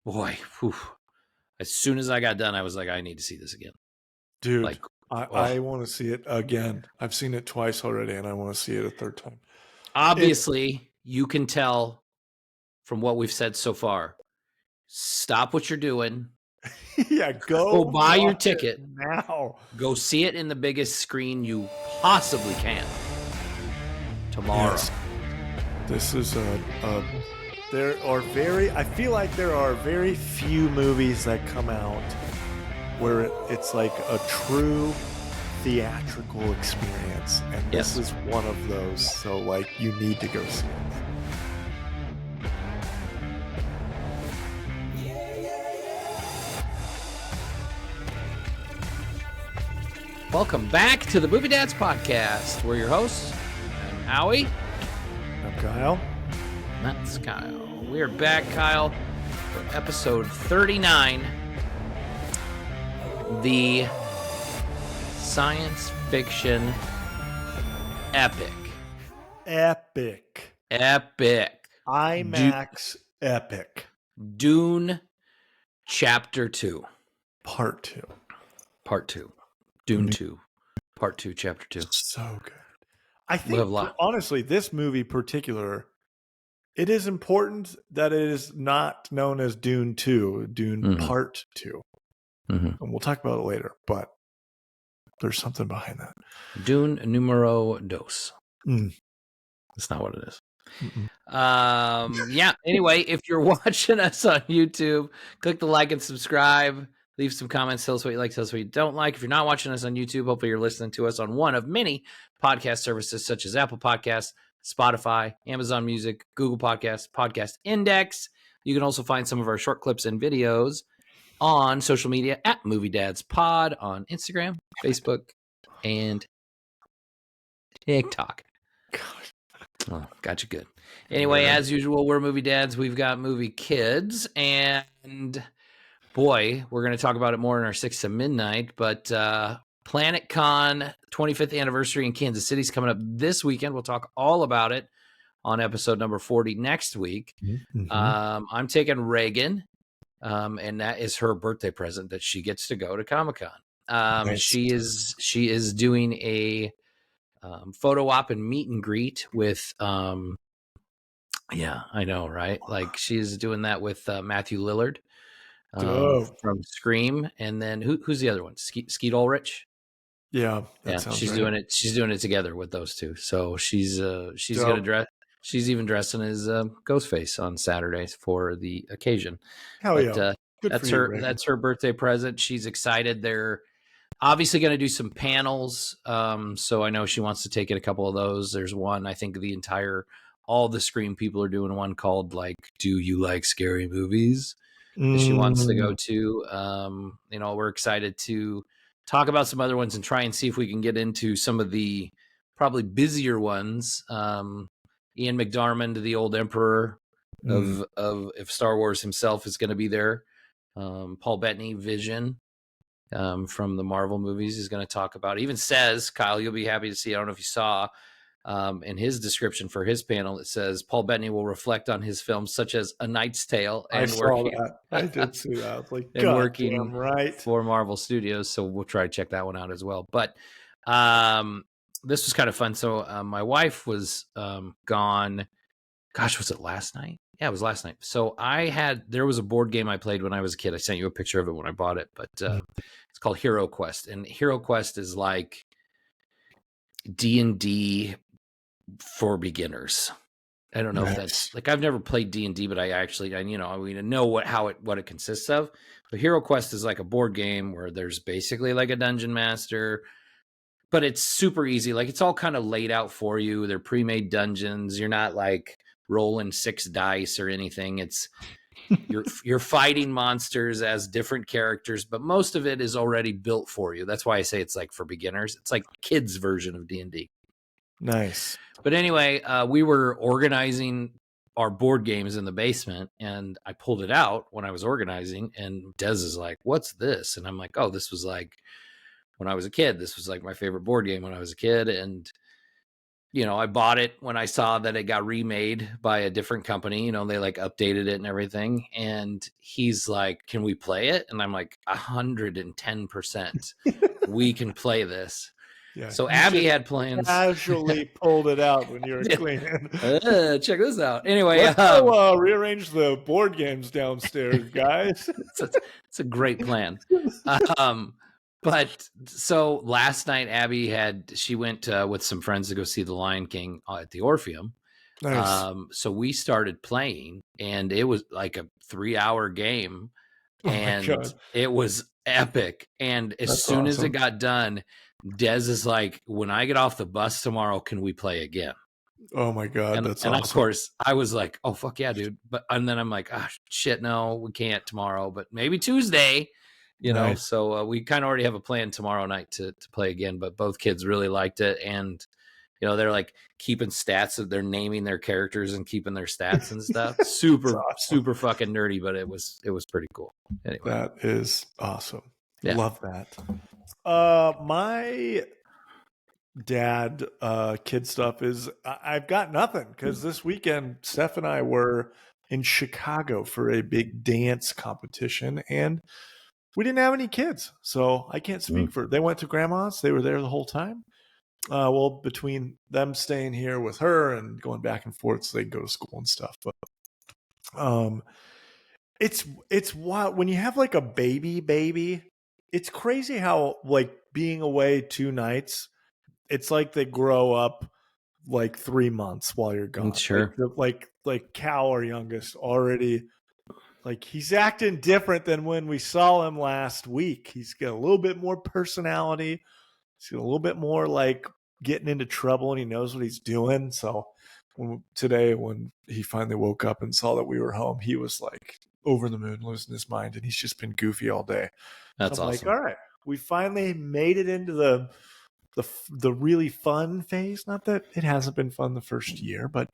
boy, whew. As soon as I got done, I was like, I need to see this again. Dude, Like, I want to see it again. I've seen it twice already, and I want to see it a third time. obviously, you can tell from what we've said so far. Stop what you're doing. Yeah, Go buy your watch it ticket. now. Go see it in the biggest screen you possibly can tomorrow. Yes. This is I feel like there are very few movies that come out where it's like a true theatrical experience, and this is one of those. So like, you need to go see it. Welcome back to the Movie Dads Podcast. We're your hosts. I'm Howie. I'm Kyle. That's Kyle. We are back, Kyle, for episode 39. The science fiction epic. IMAX epic. Dune Chapter 2. Part 2. Dune 2. Part 2, Chapter 2. So good. I think, honestly, this movie in particular, it is important that it is not known as Dune 2, Dune Part 2. And we'll talk about it later, but there's something behind that. Dune numero dos. That's not what it is. Anyway, if you're watching us on YouTube, click the like and subscribe. Leave some comments. Tell us what you like. Tell us what you don't like. If you're not watching us on YouTube, hopefully you're listening to us on one of many podcast services such as Apple Podcasts, Spotify, Amazon Music, Google Podcasts, Podcast Index. You can also find some of our short clips and videos on social media at Movie Dads Pod on Instagram, Facebook, and TikTok. Oh, got you good. Anyway, as usual, we're Movie Dads. We've got movie kids, and boy, we're going to talk about it more in our 6 to Midnight, but Planet Con 25th anniversary in Kansas City is coming up this weekend. We'll talk all about it on episode number 40 next week. I'm taking Reagan, and that is her birthday present that she gets to go to Comic-Con. Nice. She is doing a photo op and meet and greet with yeah, I know, right? Like, she's doing that with Matthew Lillard. From Scream, and then who's the other one? Skeet Ulrich. Yeah, she's right. Doing it. She's doing it together with those two. So she's gonna dress. She's even dressing as Ghostface on Saturdays for the occasion. That's her. That's her birthday present. She's excited. They're obviously going to do some panels. So I know she wants to take in a couple of those. There's one. I think all the Scream people are doing one called like, "Do you like scary movies?" that she wants to go to. We're excited to talk about some other ones and try and see if we can get into some of the probably busier ones. Ian McDiarmid, the old emperor of if Star Wars himself, is going to be there. Paul Bettany, Vision, from the Marvel movies, is going to talk about it. Even says, Kyle, you'll be happy to see, I don't know if you saw, in his description for his panel, it says Paul Bettany will reflect on his films such as A Knight's Tale and I did see that. I was like, and working right for Marvel Studios. So we'll try to check that one out as well. But this was kind of fun. So my wife was gone. Gosh, was it last night? Yeah, it was last night. So there was a board game I played when I was a kid. I sent you a picture of it when I bought it, but it's called Hero Quest. And Hero Quest is like D&D for beginners. I don't know if that's like, I've never played D&D, but I know what it consists of. But Hero Quest is like a board game where there's basically like a dungeon master, but it's super easy. Like, it's all kind of laid out for you. They're pre-made dungeons. You're not like rolling 6 dice or anything. It's you're fighting monsters as different characters, but most of it is already built for you. That's why I say it's like for beginners. It's like kids' version of D&D. Nice. But anyway, we were organizing our board games in the basement, and I pulled it out when I was organizing, and Des is like, "What's this?" And I'm like, "Oh, this was like when I was a kid. This was like my favorite board game when I was a kid." And I bought it when I saw that it got remade by a different company. They like updated it and everything. And he's like, "Can we play it?" And I'm like, 110%. We can play this. Yeah, so Abby had plans. Casually pulled it out when you were cleaning. Check this out. Anyway, let's go rearrange the board games downstairs, guys. It's a great plan. But so last night, Abby she went with some friends to go see The Lion King at the Orpheum. Nice. So we started playing, and it was like a 3-hour game, and it was epic. And as soon as it got done, Des is like, "When I get off the bus tomorrow, can we play again?" Oh my God, that's awesome. And of course, I was like, "Oh fuck yeah, dude!" And then I'm like, "Ah, shit, no, we can't tomorrow, but maybe Tuesday." So we kind of already have a plan tomorrow night to play again. But both kids really liked it, and they're like keeping stats. They're naming their characters and keeping their stats and stuff. Super fucking nerdy, but it was pretty cool. Anyway, that is awesome. Yeah. Love that. My dad kid stuff is I've got nothing, because this weekend Steph and I were in Chicago for a big dance competition, and we didn't have any kids, so I can't speak for it. They went to grandma's. They were there the whole time. Well, between them staying here with her and going back and forth, so they go to school and stuff. But it's wild when you have like a baby. It's crazy how like being away 2 nights, it's like they grow up like 3 months while you're gone. Sure. Like Cal, our youngest, already. Like, he's acting different than when we saw him last week. He's got a little bit more personality. He's got a little bit more, like, getting into trouble, and he knows what he's doing. So today, when he finally woke up and saw that we were home, he was, like, over the moon, losing his mind, and he's just been goofy all day. That's awesome. Like, all right, we finally made it into the really fun phase. Not that it hasn't been fun the first year, but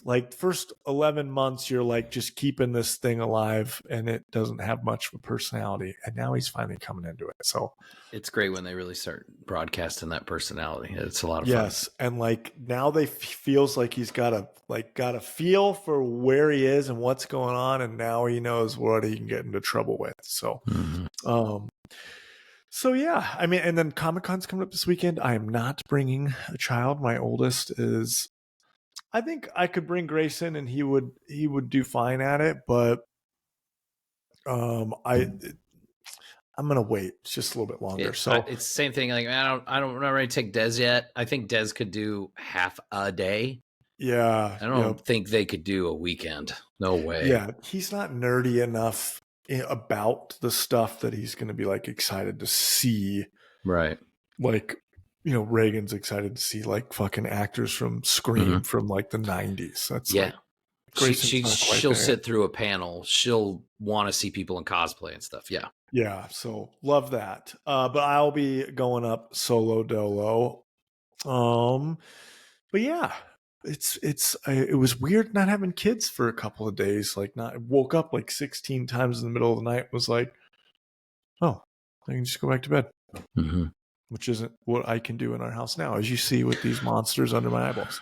like first 11 months, you're like just keeping this thing alive, and it doesn't have much of a personality. And now he's finally coming into it. So it's great when they really start broadcasting that personality. It's a lot of fun. Yes. And like now feels like he's got a feel for where he is and what's going on. And now he knows what he can get into trouble with. So, So yeah, I mean, and then Comic-Con's coming up this weekend. I am not bringing a child. My oldest is, I think I could bring Grayson and he would do fine at it, but I'm gonna wait just a little bit longer. It's the same thing. Like I don't ready to take Des yet. I think Des could do half a day. Yeah, I don't think they could do a weekend. No way. Yeah, he's not nerdy enough about the stuff that he's going to be like excited to see. Right. Like, Reagan's excited to see like fucking actors from Scream from like the 90s. That's like, she'll sit through a panel. She'll want to see people in cosplay and stuff. Yeah. Yeah. So love that. But I'll be going up solo dolo. But yeah, it was weird not having kids for a couple of days. Like woke up like 16 times in the middle of the night, was like, oh, I can just go back to bed. Mm-hmm. Which isn't what I can do in our house now, as you see with these monsters under my eyeballs.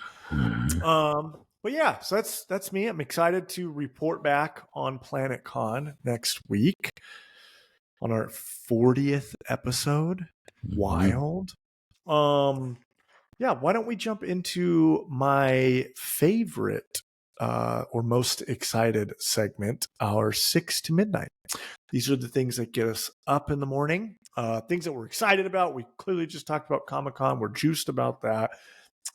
But yeah, so that's me. I'm excited to report back on Planet Con next week on our 40th episode. Wild. Yeah, why don't we jump into my favorite or most excited segment, our 6 to midnight. These are the things that get us up in the morning, things that we're excited about. We clearly just talked about Comic-Con. We're juiced about that.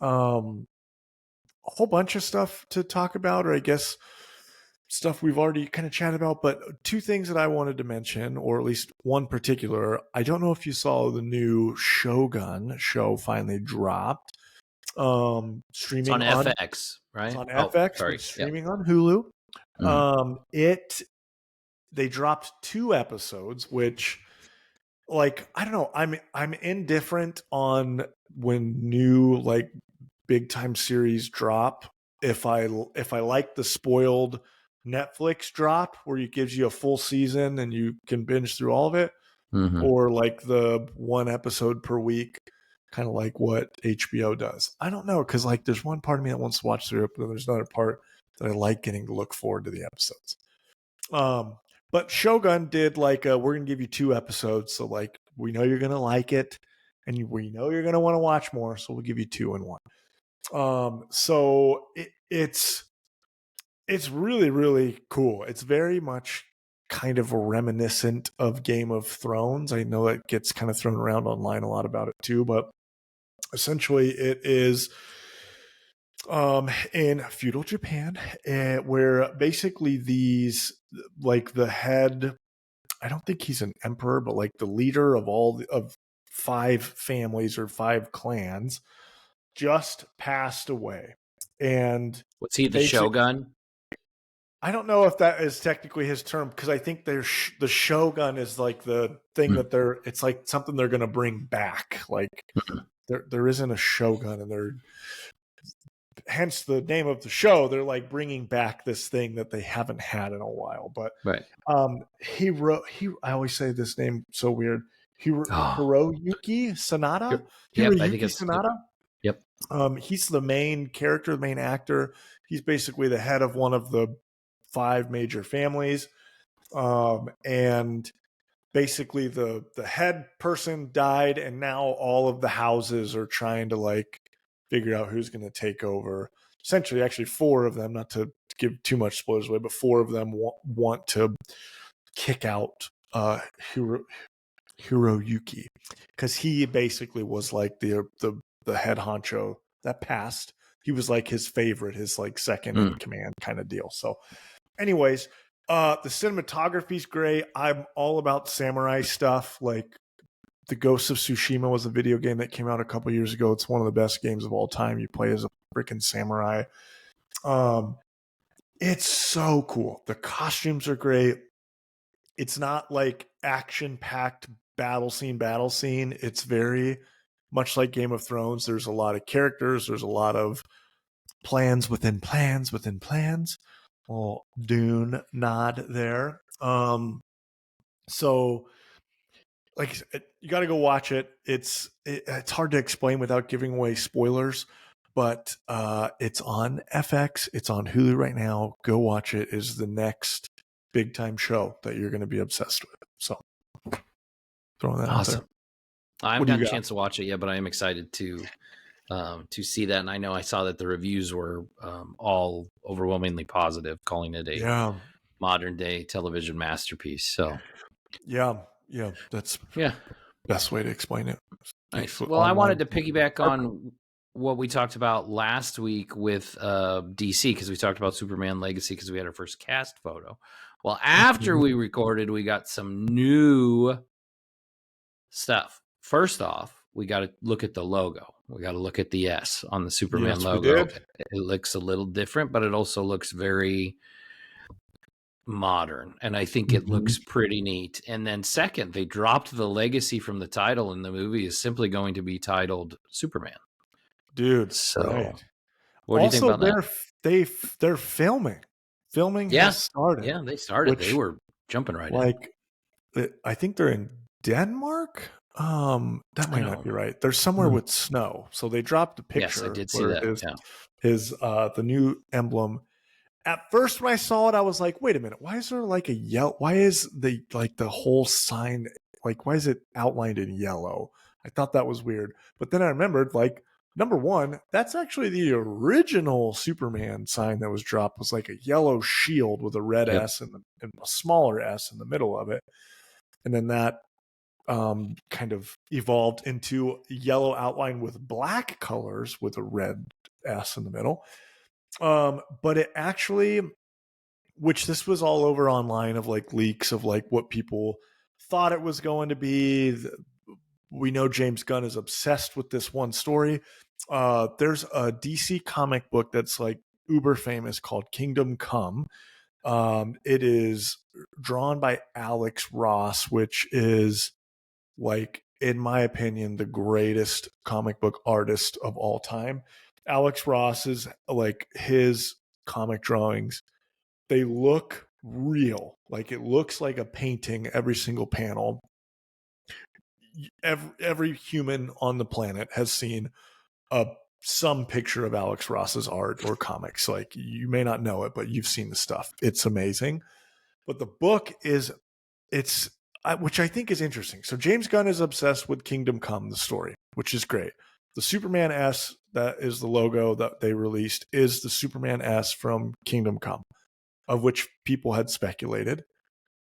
A whole bunch of stuff to talk about, or I guess stuff we've already kind of chatted about. But 2 things that I wanted to mention, or at least one particular. I don't know if you saw the new Shogun show finally dropped. Streaming on FX, right? It's on FX. Sorry. Streaming on Hulu. They dropped 2 episodes, which, like, I don't know. I'm indifferent on when new like big time series drop. If I like the spoiled Netflix drop where it gives you a full season and you can binge through all of it, or like the 1 episode per week kind of like what HBO does. I don't know, because like there's one part of me that wants to watch through it, but there's another part that I like getting to look forward to the episodes. But Shogun did like we're gonna give you 2 episodes, so like we know you're gonna like it, and we know you're gonna want to watch more, so we'll give you 2 in 1. So it's really, really cool. It's very much kind of reminiscent of Game of Thrones. I know it gets kind of thrown around online a lot about it too, but essentially it is in feudal Japan, where basically these, like the head, I don't think he's an emperor, but like the leader of of 5 families or 5 clans just passed away. And was he the Shogun? I don't know if that is technically his term, because I think the Shogun is like the thing that it's like something they're going to bring back. Like there isn't a Shogun, and hence the name of the show. They're like bringing back this thing that they haven't had in a while. But right. I always say this name so weird. Hiroyuki Sanada. Yep, Hiroyuki I think it's Sanada. Yep. He's the main character, the main actor. He's basically the head of one of the 5 major families. And basically the head person died, and now all of the houses are trying to like figure out who's going to take over. Essentially, actually 4 of them, not to give too much spoilers away, but 4 of them want to kick out Hiroyuki, because he basically was like the head honcho that passed. He was like his favorite, his like second in command kind of deal. So anyways, the cinematography's great. I'm all about samurai stuff. Like the Ghost of Tsushima was a video game that came out a couple years ago. It's one of the best games of all time. You play as a freaking samurai. It's so cool. The costumes are great. It's not like action-packed battle scene. It's very much like Game of Thrones. There's a lot of characters. There's a lot of plans within plans within plans. Well, Dune nod there. So like you got to go watch it. It's hard to explain without giving away spoilers, but it's on FX. It's on Hulu right now. Go watch it. Is the next big time show that you're going to be obsessed with. So throwing that out there. I haven't got a chance to watch it yet, but I am excited to see that. And I know I saw that the reviews were all overwhelmingly positive, calling it a modern day television masterpiece. So yeah, that's best way to explain it. Nice. Well, I wanted to piggyback on what we talked about last week with DC, because we talked about Superman Legacy because we had our first cast photo. Well, after we recorded, we got some new stuff. First off, we got to look at the logo. We got to look at the S on the Superman logo. It looks a little different, but it also looks very modern, and I think it looks pretty neat. And then second, they dropped the legacy from the title, and the movie is simply going to be titled Superman. Dude, so what do you think about that? They're filming has started. Yeah, they started. They were jumping right in. I think they're in Denmark. That might not be right. They're somewhere with snow, so they dropped a picture. Yes, I did see that. His the new emblem. At first, when I saw it, I was like, "Wait a minute! Why is there like a yellow? Why is the whole sign like? Why is it outlined in yellow?" I thought that was weird, but then I remembered, like, number one, that's actually the original Superman sign that was dropped. Was like a yellow shield with a red S and a smaller S in the middle of it, and then that kind of evolved into yellow outline with black colors with a red S in the middle. But it actually, which this was all over online of like leaks of like what people thought it was going to be. We know James Gunn is obsessed with this one story. There's a DC comic book that's like uber famous called Kingdom Come. It is drawn by Alex Ross, which is, like, in my opinion, the greatest comic book artist of all time. Alex Ross is like, his comic drawings, they look real. Like, it looks like a painting, every single panel. every human on the planet has seen some picture of Alex Ross's art or comics. Like, you may not know it, but you've seen the stuff. It's amazing. But the book which I think is interesting. So James Gunn is obsessed with Kingdom Come, the story, which is great. The Superman S, that is the logo that they released, is the Superman S from Kingdom Come, of which people had speculated,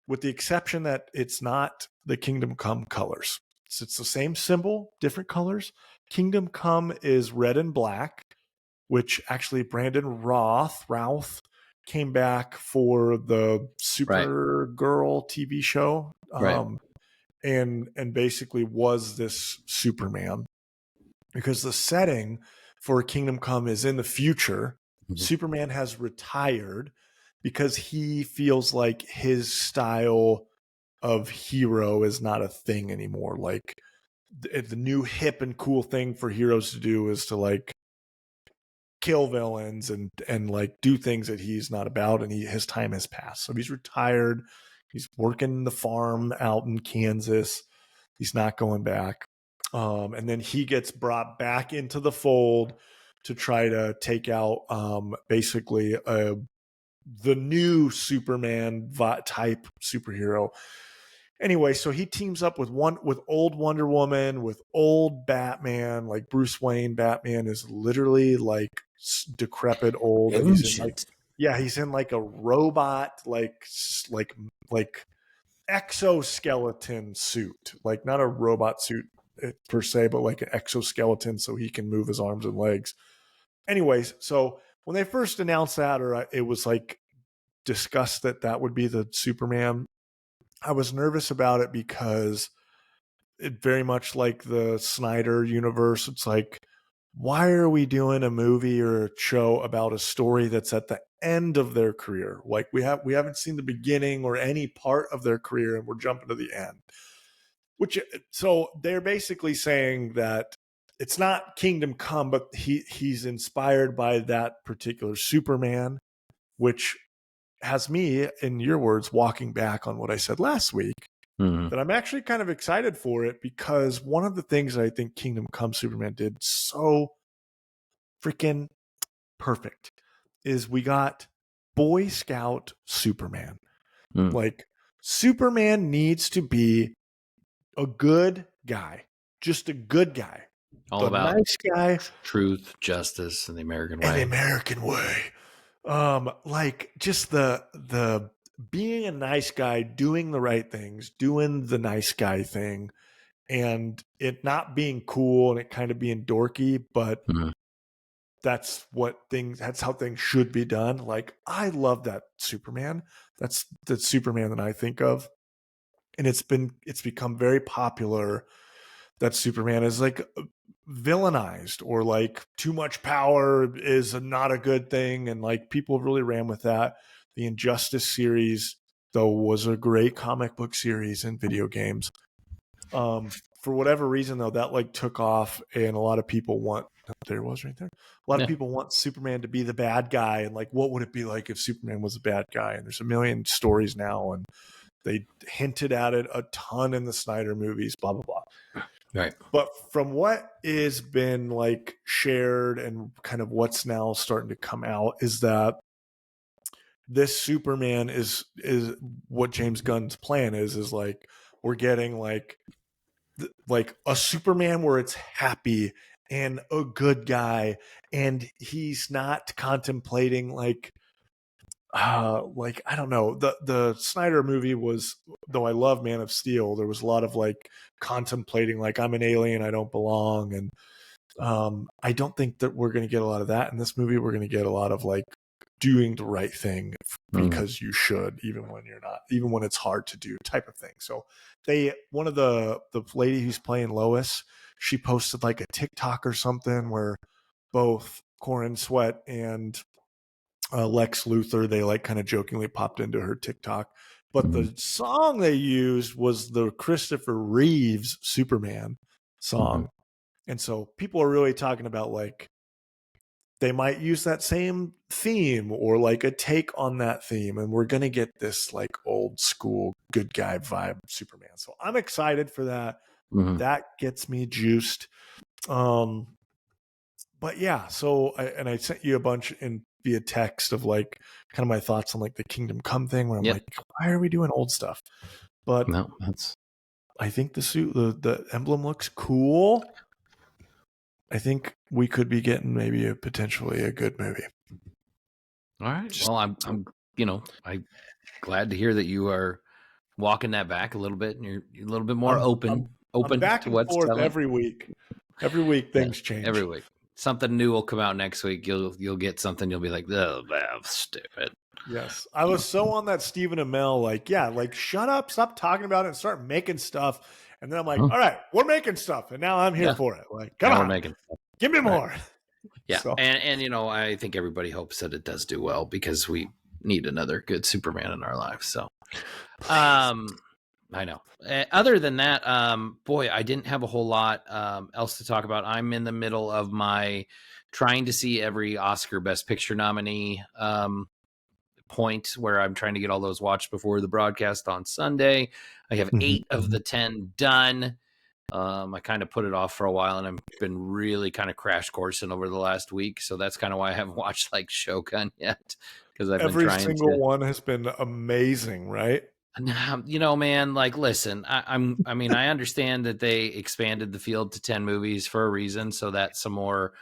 with the exception that it's not the Kingdom Come colors. It's the same symbol, different colors. Kingdom Come is red and black, which actually Brandon Routh came back for the Supergirl TV show, and basically was this Superman, because the setting for Kingdom Come is in the future. Mm-hmm. Superman has retired because he feels like his style of hero is not a thing anymore. Like, the new hip and cool thing for heroes to do is to like kill villains and like do things that he's not about, and his time has passed. So he's retired. He's working the farm out in Kansas. He's not going back. And then he gets brought back into the fold to try to take out basically the new Superman type superhero. Anyway, so he teams up with old Wonder Woman, with old Batman. Like, Bruce Wayne Batman is literally like decrepit old. And he's in like a robot, like exoskeleton suit, like not a robot suit per se, but like an exoskeleton so he can move his arms and legs. Anyways, so when they first announced that, or it was like discussed that would be the Superman, I was nervous about it because it very much like the Snyder universe. It's like, why are we doing a movie or a show about a story that's at the end of their career? Like, we haven't seen the beginning or any part of their career, and we're jumping to the end. So they're basically saying that it's not Kingdom Come, but he's inspired by that particular Superman, which has me, in your words, walking back on what I said last week, that I'm actually kind of excited for it, because one of the things that I think Kingdom Come Superman did so freaking perfect is we got Boy Scout Superman. Like, Superman needs to be a good guy, just a good guy. All about nice guy, truth, justice, and the American way. Like, just the being a nice guy, doing the right things, doing the nice guy thing, and it not being cool and it kind of being dorky, but that's how things should be done. Like, I love that Superman. That's the Superman that I think of. And it's become very popular that Superman is like villainized, or like too much power is not a good thing. And like, people really ran with that. The Injustice series, though, was a great comic book series and video games. For whatever reason, though, that like took off, and a lot of people want, there was right there. A lot of people want Superman to be the bad guy, and like, what would it be like if Superman was a bad guy? And there's a million stories now, and they hinted at it a ton in the Snyder movies, blah, blah, blah. Right. But from what is been like shared and kind of what's now starting to come out is that this Superman is what James Gunn's plan is like, we're getting like a Superman where it's happy and a good guy, and he's not contemplating like I don't know, the Snyder movie was, though I love Man of Steel, there was a lot of like contemplating like, I'm an alien, I don't belong. And I don't think that we're going to get a lot of that in this movie. We're going to get a lot of like doing the right thing because you should, even when you're not, even when it's hard to do, type of thing. So one of the lady who's playing Lois, she posted like a TikTok or something where both Corin Sweat and Lex Luthor, they like kind of jokingly popped into her TikTok. But the song they used was the Christopher Reeves Superman song. And so people are really talking about like, they might use that same theme or like a take on that theme. And we're going to get this like old school good guy vibe Superman. So I'm excited for that. that gets me juiced. But yeah, so I sent you a bunch via text of like kind of my thoughts on like the Kingdom Come thing, where I'm like, why are we doing old stuff? But no, I think the suit, the emblem looks cool. I think we could be getting maybe potentially a good movie. All right. Well, I'm glad to hear that you are walking that back a little bit, and you're a little bit more open I'm back to and what's forth telling. every week. Every week things change. Every week. Something new will come out next week. You'll get something. You'll be like, oh, that's stupid. Yes. I was so on that Stephen Amell, like, shut up, stop talking about it and start making stuff. And then I'm like, all right, we're making stuff. And now I'm here for it. Like, come on, we're making stuff. Give me more. Yeah. So. And I think everybody hopes that it does do well because we need another good Superman in our lives. So, I know. Other than that, boy, I didn't have a whole lot else to talk about. I'm in the middle of my trying to see every Oscar Best Picture nominee point where I'm trying to get all those watched before the broadcast on Sunday. I have 8 of the 10 done. I kind of put it off for a while, and I've been really kind of crash coursing over the last week. So that's kind of why I haven't watched like Shogun yet, because I've been trying every single one has been amazing, right? Man, like, listen, I mean, I understand that they expanded the field to 10 movies for a reason, so that some more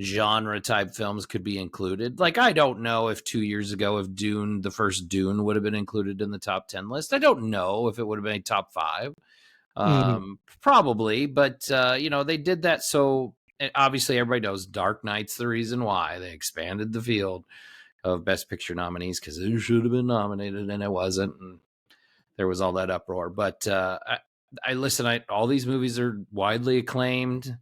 genre type films could be included. Like, I don't know if 2 years ago, if Dune, the first Dune, would have been included in the top 10 list. I don't know if it would have been a top 5. Probably, but they did that. So obviously everybody knows Dark Knight's the reason why they expanded the field of Best Picture nominees, because it should have been nominated and it wasn't. And there was all that uproar. But I listen, all these movies are widely acclaimed.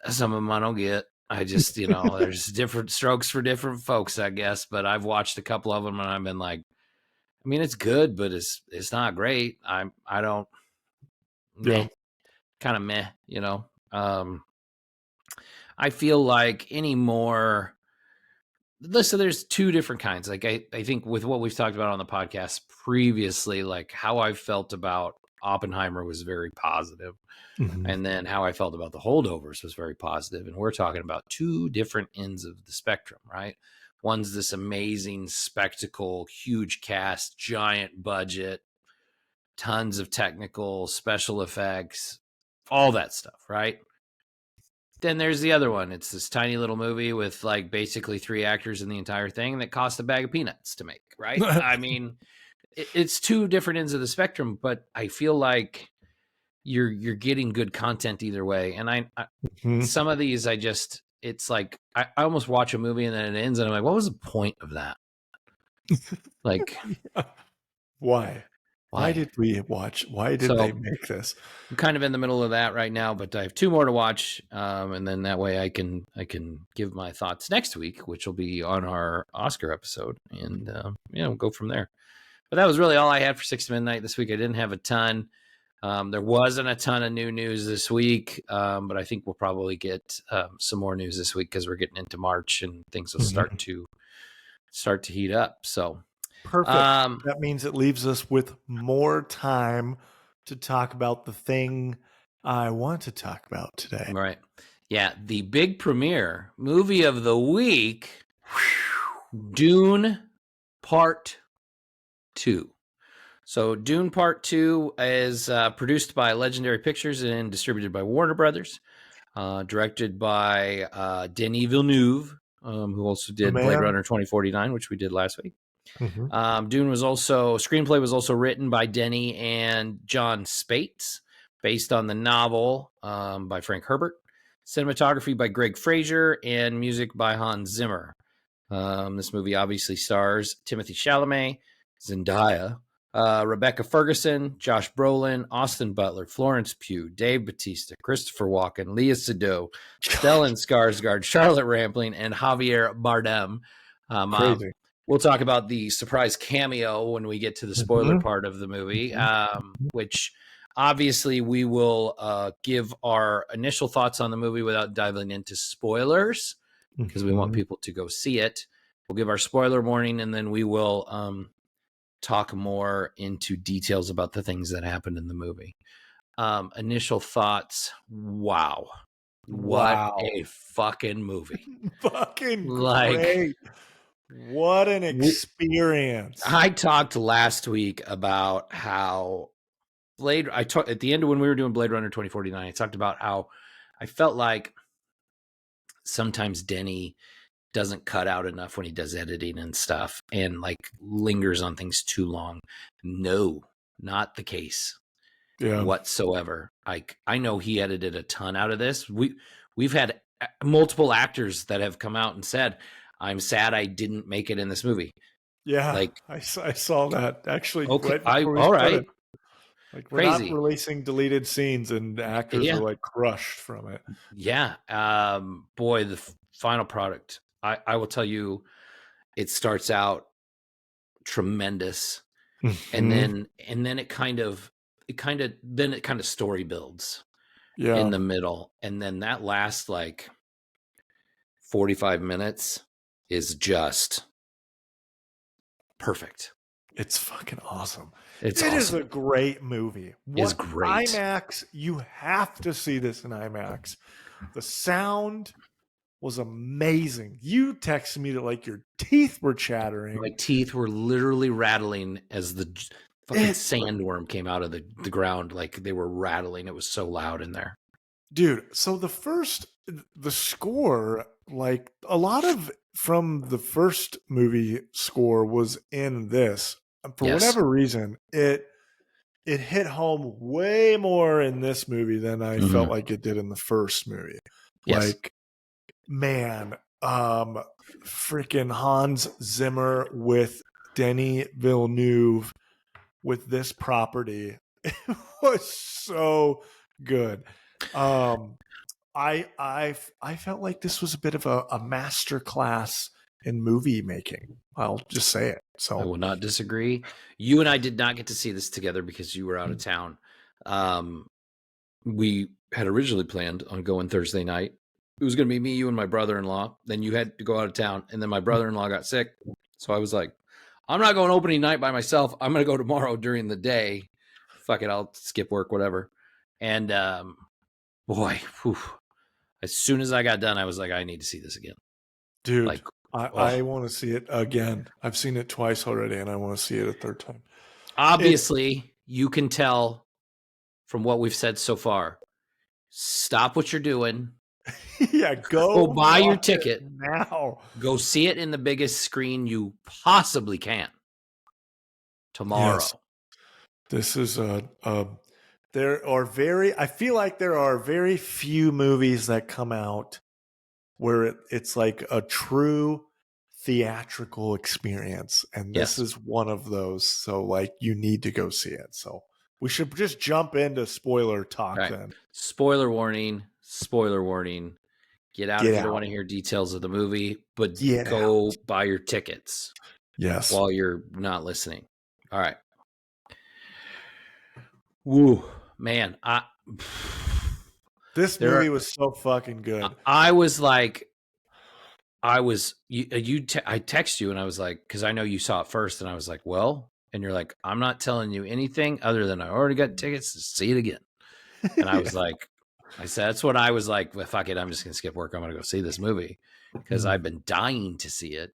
Some of them I don't get. I just, there's different strokes for different folks, I guess. But I've watched a couple of them and I've been like, I mean, it's good, but it's not great. I don't. Meh, kind of meh, I feel like anymore. Listen, there's 2 different kinds. Like I think with what we've talked about on the podcast previously, like how I felt about Oppenheimer was very positive. And then how I felt about The Holdovers was very positive. And we're talking about 2 different ends of the spectrum, right? One's this amazing spectacle, huge cast, giant budget, tons of technical special effects, all that stuff, right? Then there's the other one. It's this tiny little movie with like basically 3 actors in the entire thing that cost a bag of peanuts to make, right? I mean, it's 2 different ends of the spectrum, but I feel like you're getting good content either way. And I some of these, it's like I almost watch a movie and then it ends and I'm like, what was the point of that? Like, why? Why did we watch? Why did they make this? I'm kind of in the middle of that right now, but I have 2 more to watch, and then that way I can give my thoughts next week, which will be on our Oscar episode, and we'll go from there. But that was really all I had for 6 to Midnight this week. I didn't have a ton. There wasn't a ton of new news this week, but I think we'll probably get some more news this week because we're getting into March and things will start to heat up. So. Perfect. That means it leaves us with more time to talk about the thing I want to talk about today. Right. Yeah. The big premiere movie of the week, Dune Part 2. So Dune Part 2 is produced by Legendary Pictures and distributed by Warner Brothers, directed by Denis Villeneuve, who also did Blade Runner 2049, which we did last week. Dune screenplay was also written by Denny and John Spates, based on the novel by Frank Herbert. Cinematography by Greg Fraser and music by Hans Zimmer. This movie obviously stars Timothée Chalamet, Zendaya, Rebecca Ferguson, Josh Brolin, Austin Butler, Florence Pugh, Dave Bautista, Christopher Walken, Léa Seydoux, Stellan Skarsgård, Charlotte Rampling, and Javier Bardem. Crazy. We'll talk about the surprise cameo when we get to the spoiler part of the movie, which obviously we will give our initial thoughts on the movie without diving into spoilers because we want people to go see it. We'll give our spoiler warning, and then we will talk more into details about the things that happened in the movie. Initial thoughts. Wow. What a fucking movie. Fucking great. What an experience. I talked last week about how at the end of when we were doing Blade Runner 2049, I talked about how I felt like sometimes Denny doesn't cut out enough when he does editing and stuff and like lingers on things too long. No, not the case whatsoever. I know he edited a ton out of this. We've had multiple actors that have come out and said, I'm sad I didn't make it in this movie. Yeah, like I saw that actually. Okay, all right. Like we're Crazy. Not releasing deleted scenes, and actors are like crushed from it. Yeah, boy, the final product. I will tell you, it starts out tremendous, and then it kind of story builds in the middle, and then that last like 45 minutes is just perfect. It's fucking awesome. It is a great movie. It's great. IMAX, you have to see this in IMAX. The sound was amazing. You texted me that like your teeth were chattering. My teeth were literally rattling as the fucking sandworm came out of the ground. Like they were rattling. It was so loud in there. Dude, so the score, like a lot of from the first movie score was in this. For whatever reason, it hit home way more in this movie than I felt like it did in the first movie. Yes. Like, man, freaking Hans Zimmer with Denis Villeneuve with this property, it was so good. I felt like this was a bit of a master class in movie making. I'll just say it. So I will not disagree. You and I did not get to see this together because you were out of town. We had originally planned on going Thursday night. It was going to be me, you, and my brother-in-law. Then you had to go out of town, and then my brother-in-law got sick. So I was like, I'm not going opening night by myself. I'm going to go tomorrow during the day. Fuck it, I'll skip work, whatever. And boy, as soon as I got done, I was like, I need to see this again. Dude, like, I want to see it again. I've seen it twice already, and I want to see it a third time. Obviously, you can tell from what we've said so far. Stop what you're doing. Yeah, go buy your ticket now. Go see it in the biggest screen you possibly can tomorrow. Yes. This is I feel like there are very few movies that come out where it's like a true theatrical experience. And this is one of those. So like you need to go see it. So we should just jump into spoiler talk then. Spoiler warning. Get out if you don't want to hear details of the movie, but go buy your tickets. Yes. While you're not listening. All right. Woo, man. This movie was so fucking good. I text you and I was like, because I know you saw it first, and I was like, well, and you're like, I'm not telling you anything other than I already got tickets to see it again. And I was like, I said, that's what I was like, well, fuck it, I'm just going to skip work. I'm going to go see this movie because I've been dying to see it.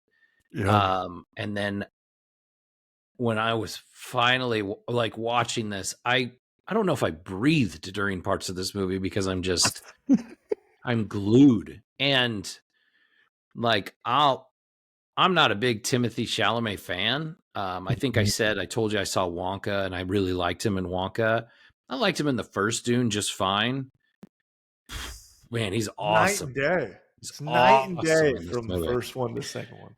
Yeah. And then when I was finally like watching this, I don't know if I breathed during parts of this movie because I'm glued. And like, I'm not a big Timothée Chalamet fan. I think I told you I saw Wonka and I really liked him in Wonka. I liked him in the first Dune just fine. Man, he's awesome. Night and day. It's night and day from the first one to the second one.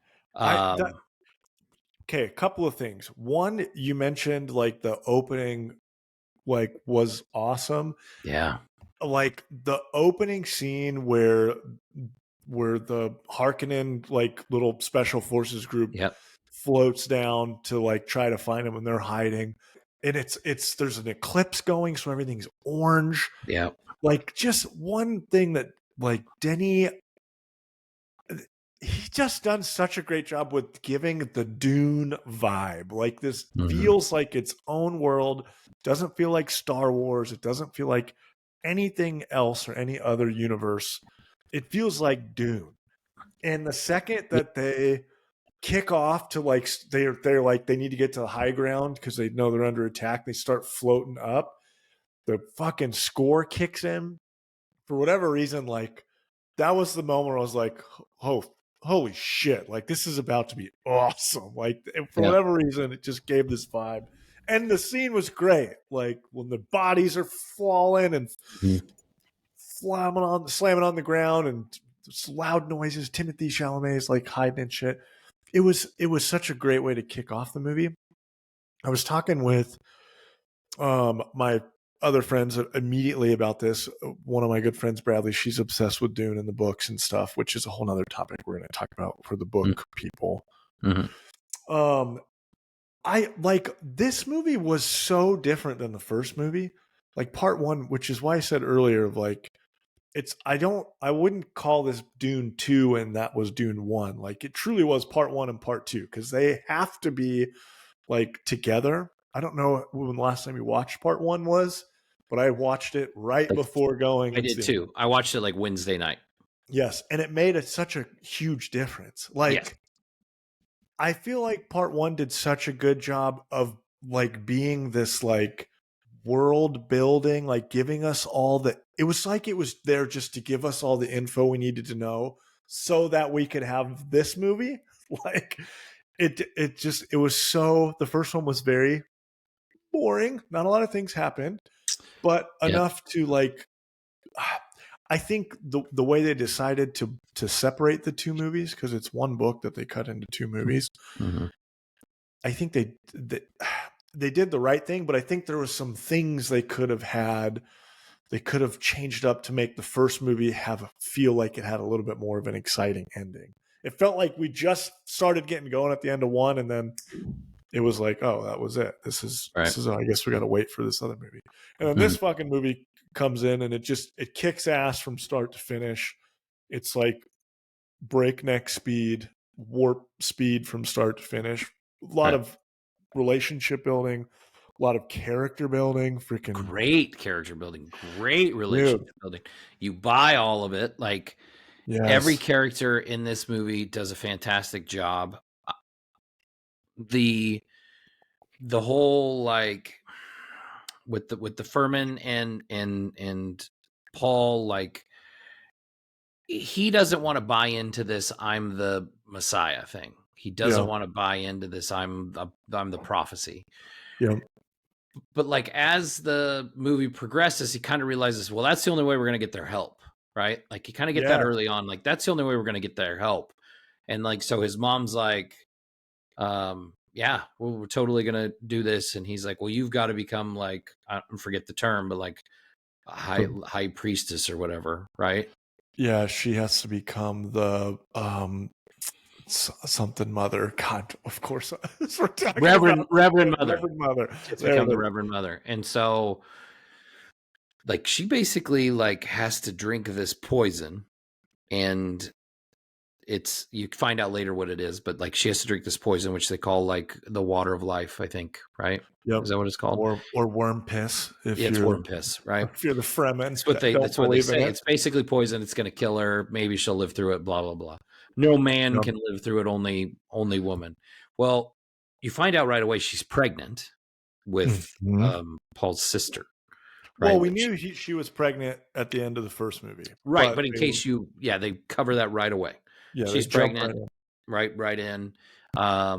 Okay, a couple of things. One, you mentioned like the opening like was awesome. Yeah. Like the opening scene where the Harkonnen like little special forces group floats down to like try to find them and they're hiding. And it's there's an eclipse going, so everything's orange. Yeah. Like just one thing that like Denny, he just done such a great job with giving the Dune vibe. Like this feels like its own world. Doesn't feel like Star Wars. It doesn't feel like anything else or any other universe. It feels like Dune. And the second that they kick off to like they're like they need to get to the high ground because they know they're under attack, they start floating up. The fucking score kicks in for whatever reason. Like that was the moment where I was like, oh, holy shit, like this is about to be awesome. Like for whatever reason, it just gave this vibe. And the scene was great. Like when the bodies are falling and slamming on the ground and loud noises, Timothy Chalamet's like hiding and shit. It was such a great way to kick off the movie. I was talking with my other friends immediately about this. One of my good friends, Bradley, she's obsessed with Dune and the books and stuff, which is a whole nother topic we're going to talk about for the book people. I like this movie was so different than the first movie. Like part one, which is why I said earlier of like, I wouldn't call this Dune 2 and that was Dune 1. Like it truly was part 1 and part 2 because they have to be like together. I don't know when the last time you watched part 1 was, but I watched it right before going. I did too. I watched it like Wednesday night. Yes, and it made such a huge difference. Like I feel like part 1 did such a good job of like being this like world building, like giving us all the, it was like it was there just to give us all the info we needed to know so that we could have this movie. Like it was so, the first one was very boring. Not a lot of things happened, but enough to like, I think the way they decided to separate the two movies, because it's one book that they cut into two movies, I think they did the right thing, but I think there was some things they could have had. They could have changed up to make the first movie feel like it had a little bit more of an exciting ending. It felt like we just started getting going at the end of one, and then it was like, oh, that was it. This is I guess we got to wait for this other movie. And then this fucking movie comes in, and it kicks ass from start to finish. It's like breakneck speed, warp speed from start to finish. A lot of relationship building, a lot of character building, freaking great character building, great relationship building. You buy all of it. Like every character in this movie does a fantastic job. The whole like with the Furman and Paul, like he doesn't want to buy into this I'm the Messiah thing. He doesn't want to buy into this I'm the prophecy. Yeah. But like as the movie progresses, he kind of realizes, well, that's the only way we're going to get their help, right? Like you kind of get that early on, like that's the only way we're going to get their help. And like so his mom's like, yeah, well, we're totally going to do this. And he's like, well, you've got to become like, I forget the term, but like a high priestess or whatever, right? Yeah, she has to become the something mother. God, of course, we're talking Reverend Mother. Reverend Mother. It's become the Reverend Mother, and so like she basically like has to drink this poison, and it's, you find out later what it is, but like she has to drink this poison, which they call like the water of life, I think, right? Yep. Is that what it's called? Or worm piss. It's worm piss, right? If you're the Fremen, that's what they say. It's basically poison. It's going to kill her. Maybe she'll live through it. Blah blah blah. No man can live through it. Only woman. Well, you find out right away she's pregnant with Paul's sister. Right? Well, we knew she was pregnant at the end of the first movie, right? But in case they cover that right away. Yeah, she's pregnant, right in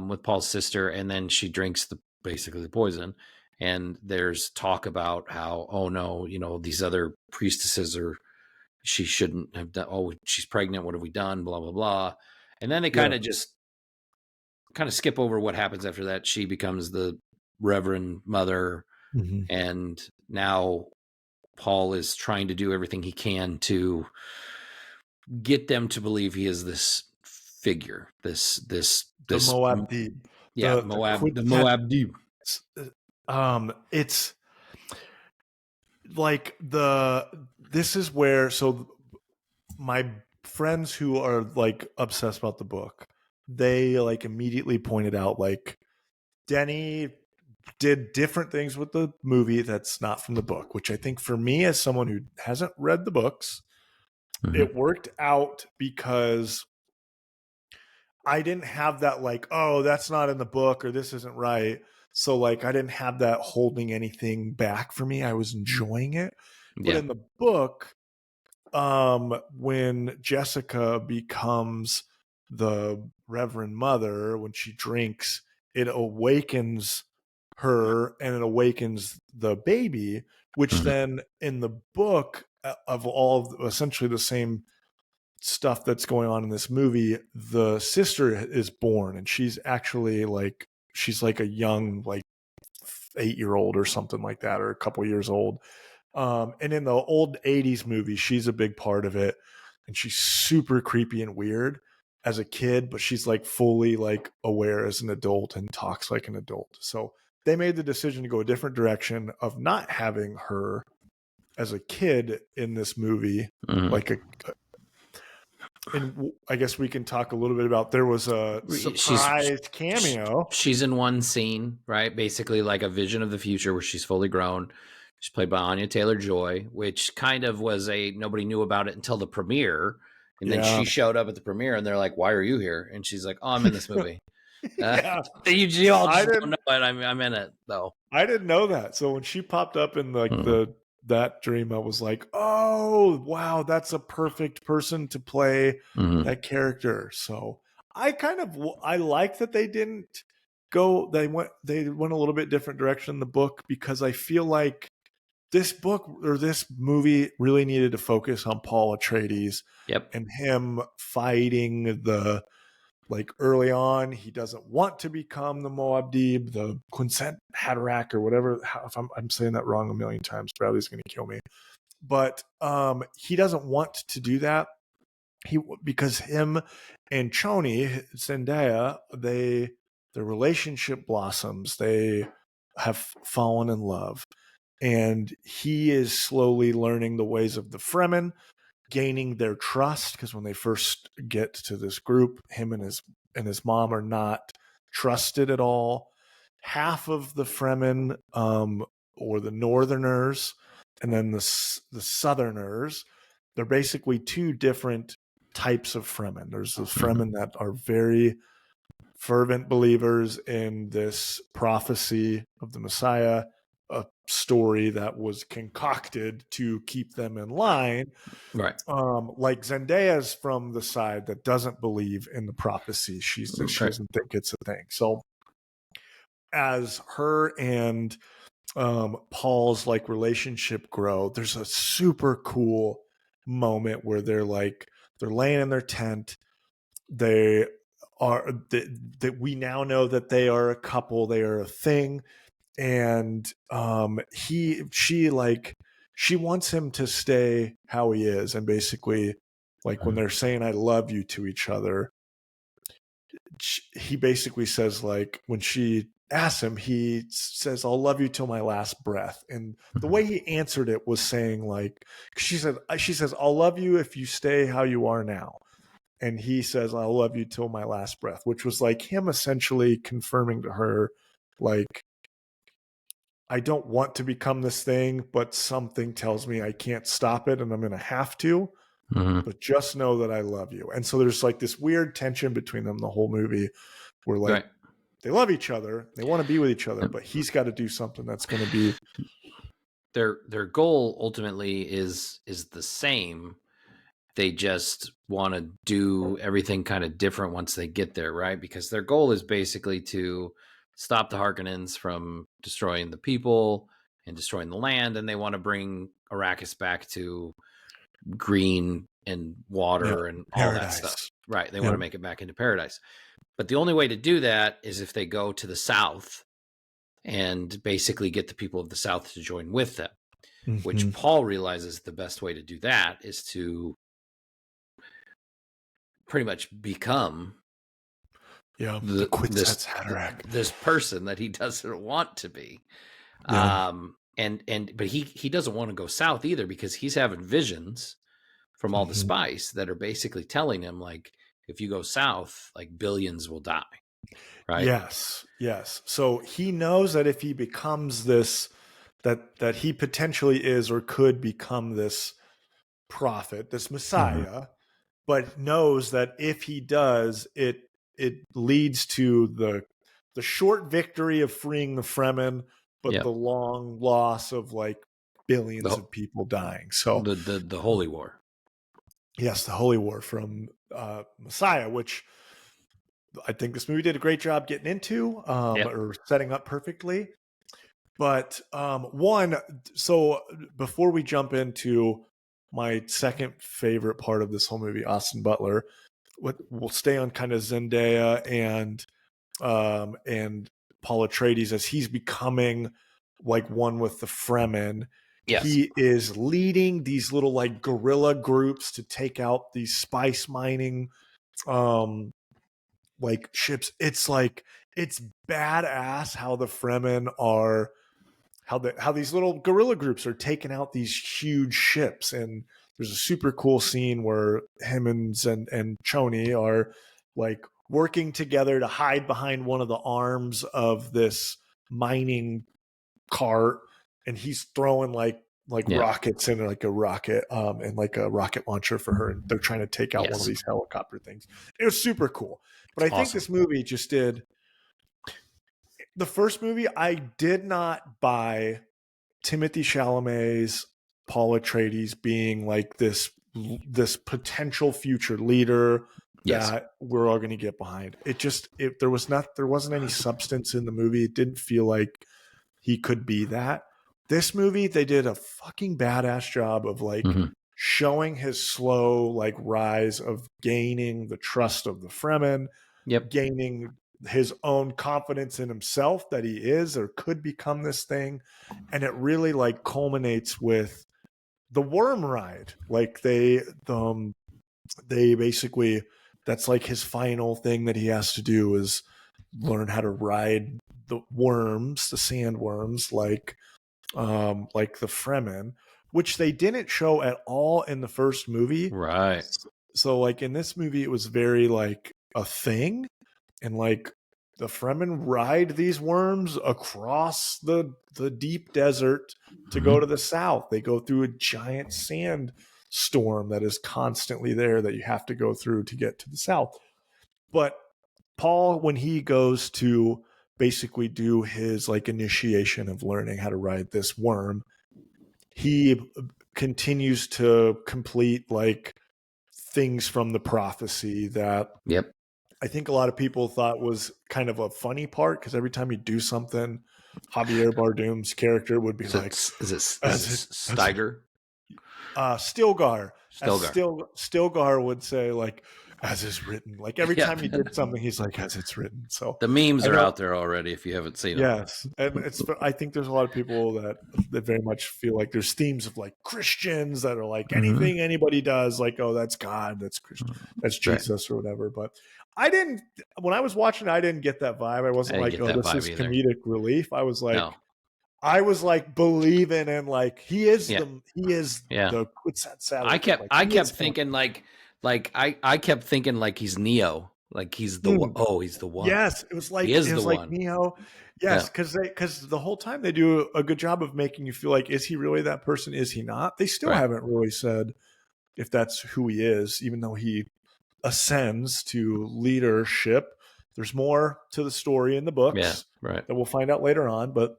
with Paul's sister, and then she drinks basically the poison. And there's talk about how, oh no, these other priestesses she shouldn't have done. Oh, she's pregnant. What have we done? Blah blah blah. And then they kind of skip over what happens after that. She becomes the Reverend Mother, and now Paul is trying to do everything he can to get them to believe he is this figure, this Moabdib. Yeah, the Moabdib. It's like this is where, so my friends who are like obsessed about the book, they like immediately pointed out like Denny did different things with the movie that's not from the book, which I think for me as someone who hasn't read the books, it worked out because I didn't have that like, oh, that's not in the book or this isn't right. So like I didn't have that holding anything back for me. I was enjoying it. But in the book, when Jessica becomes the Reverend Mother, when she drinks, it awakens her and it awakens the baby, which then in the book of all essentially the same stuff that's going on in this movie, the sister is born and she's actually like, she's like a young, like 8-year-old or something like that, or a couple years old. And in the old 80s movie, she's a big part of it. And she's super creepy and weird as a kid, but she's like fully like aware as an adult and talks like an adult. So they made the decision to go a different direction of not having her as a kid in this movie, like and I guess we can talk a little bit about, there was a surprise cameo. She's in one scene, right? Basically like a vision of the future where she's fully grown. She's played by Anya Taylor-Joy, which kind of was nobody knew about it until the premiere. And then she showed up at the premiere and they're like, why are you here? And she's like, oh, I'm in this movie. You all just don't know it. I'm in it though. I didn't know that. So when she popped up in like that dream, I was like, oh wow, that's a perfect person to play that character. So I like that they didn't go, they went a little bit different direction in the book, because I feel like this book or this movie really needed to focus on Paul Atreides and him fighting the, like early on, he doesn't want to become the Muad'Dib, the Quinset Haderach or whatever. If I'm saying that wrong a million times, Bradley's going to kill me. But he doesn't want to do that. Because him and Choni, Zendaya, their relationship blossoms. They have fallen in love. And he is slowly learning the ways of the Fremen, gaining their trust, because when they first get to this group, him and his mom are not trusted at all. Half of the Fremen, or the Northerners, and then the Southerners, they're basically two different types of Fremen. There's the Fremen that are very fervent believers in this prophecy of the Messiah, a story that was concocted to keep them in line. Right. Like Zendaya's from the side that doesn't believe in the prophecy. She doesn't think it's a thing. So as her and Paul's like relationship grow, there's a super cool moment where they're laying in their tent. They are that we now know that they are a couple, they are a thing. And she wants him to stay how he is, and basically like when they're saying I love you to each other, he basically says, like when she asks him, he says I'll love you till my last breath. And the way he answered it was saying like, she says I'll love you if you stay how you are now. And he says I'll love you till my last breath, which was like him essentially confirming to her like, I don't want to become this thing, but something tells me I can't stop it and I'm going to have to. But just know that I love you. And so there's like this weird tension between them the whole movie where like they love each other, they want to be with each other, but he's got to do something that's going to be their goal ultimately is the same. They just want to do everything kind of different once they get there, right? Because their goal is basically to stop the Harkonnens from destroying the people and destroying the land, and they want to bring Arrakis back to green and water and all that stuff. Right. They want to make it back into paradise. But the only way to do that is if they go to the south and basically get the people of the south to join with them, which Paul realizes the best way to do that is to pretty much become this person that he doesn't want to be. But he doesn't want to go south either, because he's having visions from all the spice that are basically telling him, like, if you go south, like billions will die. Right. Yes. So he knows that if he becomes this, that he potentially is or could become this prophet, this Messiah, but knows that if he does, it leads to the short victory of freeing the Fremen, but the long loss of like billions of people dying. So the Holy War. Yes, the Holy War from Messiah, which I think this movie did a great job getting into or setting up perfectly. But so before we jump into my second favorite part of this whole movie, Austin Butler, we'll stay on kind of Zendaya and Paul Atreides as he's becoming like one with the Fremen. Yes. He is leading these little like guerrilla groups to take out these spice mining like ships. It's badass how the Fremen are, how these little guerrilla groups are taking out these huge ships. And there's a super cool scene where Hemmons and Choni are like working together to hide behind one of the arms of this mining cart, and he's throwing like rockets in like a rocket and like a rocket launcher for her, and they're trying to take out one of these helicopter things. It was super cool. But I think this movie just did, the first movie, I did not buy Timothée Chalamet's Paul Atreides being like this potential future leader that we're all going to get behind. There wasn't any substance in the movie. It didn't feel like he could be that. This movie, they did a fucking badass job of like showing his slow like rise of gaining the trust of the Fremen, gaining his own confidence in himself that he is or could become this thing. And it really like culminates with the worm ride. Like they basically, that's like his final thing that he has to do is learn how to ride the worms, the sandworms, like the Fremen, which they didn't show at all in the first movie. Right. So like in this movie, it was very like a thing. And like the Fremen ride these worms across the deep desert to go to the south. They go through a giant sand storm that is constantly there that you have to go through to get to the south. But Paul, when he goes to basically do his like initiation of learning how to ride this worm, he continues to complete like things from the prophecy that I think a lot of people thought was kind of a funny part, because every time you do something, Javier Bardem's character would be like, is it Steiger? Stilgar. Stilgar would say like, as is written. Like every time he did something, he's like, as it's written. So the memes are out there already if you haven't seen them. Yes. And I think there's a lot of people that very much feel like there's themes of like Christians that are like anything anybody does, like, oh, that's God, that's Christian, that's Jesus or whatever. But when I was watching, I didn't get that vibe. I wasn't like, oh, this is comedic relief. I was like, believing in like he is the what's that salad? I kept thinking I kept thinking like he's Neo, like he's the he's the one. Yes, it was like Neo. Yes, because the whole time they do a good job of making you feel like, is he really that person? Is he not? They still haven't really said if that's who he is, even though he ascends to leadership. There's more to the story in the books that we'll find out later on. But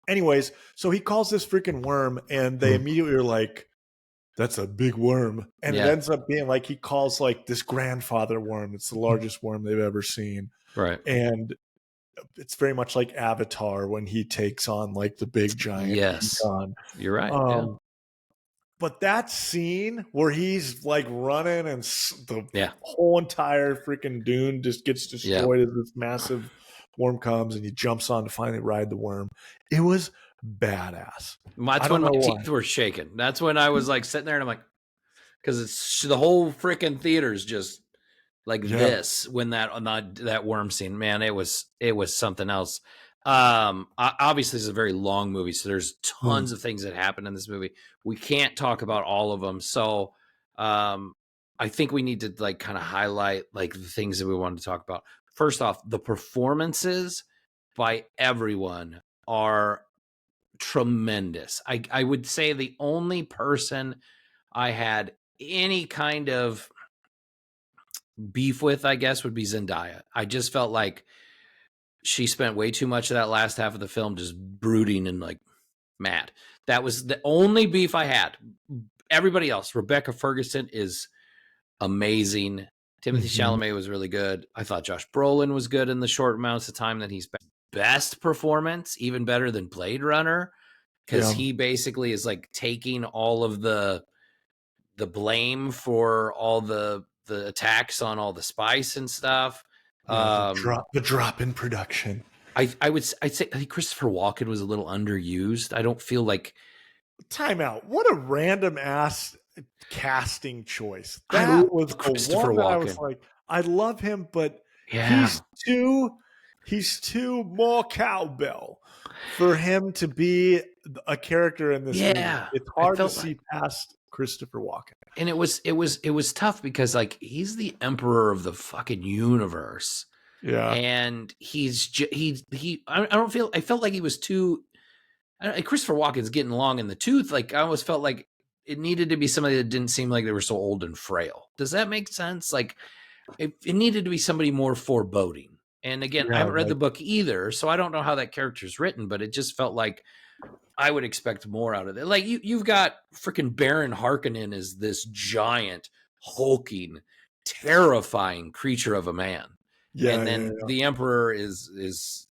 anyways, so he calls this freaking worm, and they immediately are like, that's a big worm. And it ends up being like he calls like this grandfather worm. It's the largest worm they've ever seen. Right. And it's very much like Avatar when he takes on like the big giant. You're right. But that scene where he's like running and the whole entire freaking dune just gets destroyed as this massive worm comes, and he jumps on to finally ride the worm. It was badass. That's when my teeth were shaking. That's when I was like sitting there and I'm like, because it's the whole freaking theater's just like this when that worm scene, man, it was something else. Obviously it's a very long movie, so there's tons of things that happen in this movie. We can't talk about all of them, so I think we need to like kind of highlight like the things that we wanted to talk about. First off, the performances by everyone are tremendous. I would say the only person I had any kind of beef with, I guess, would be Zendaya. I just felt like she spent way too much of that last half of the film just brooding and like mad. That was the only beef I had. Everybody else, Rebecca Ferguson is amazing. Timothy Chalamet was really good. I thought Josh Brolin was good in the short amounts of time that he's best performance, even better than Blade Runner, because he basically is like taking all of the blame for all the attacks on all the spice and stuff. The drop in production. I'd say I think Christopher Walken was a little underused. I don't feel like timeout. What a random ass casting choice. That was Christopher Walken. I was like, I love him, but he's too more cowbell for him to be a character in this movie. It's hard to see past Christopher Walken. And it was tough because like he's the emperor of the fucking universe. Yeah. And I felt like he was too Christopher Walken's getting long in the tooth. Like I almost felt like it needed to be somebody that didn't seem like they were so old and frail. Does that make sense? Like it needed to be somebody more foreboding. And again, I haven't read the book either, so I don't know how that character's written, but it just felt like I would expect more out of it. Like you've got freaking Baron Harkonnen as this giant, hulking, terrifying creature of a man. Yeah, and then the Emperor is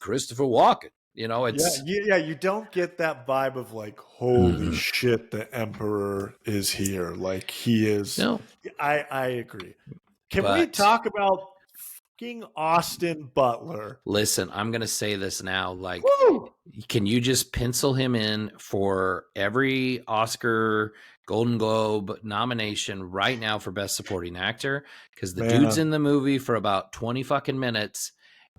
Christopher Walken. You know, it's you don't get that vibe of like, holy shit, the Emperor is here. Like he is. No, I agree. Can we talk about fucking Austin Butler? Listen, I'm gonna say this now. Like, can you just pencil him in for every Oscar, Golden Globe nomination right now for Best Supporting Actor? Because the dude's in the movie for about 20 fucking minutes.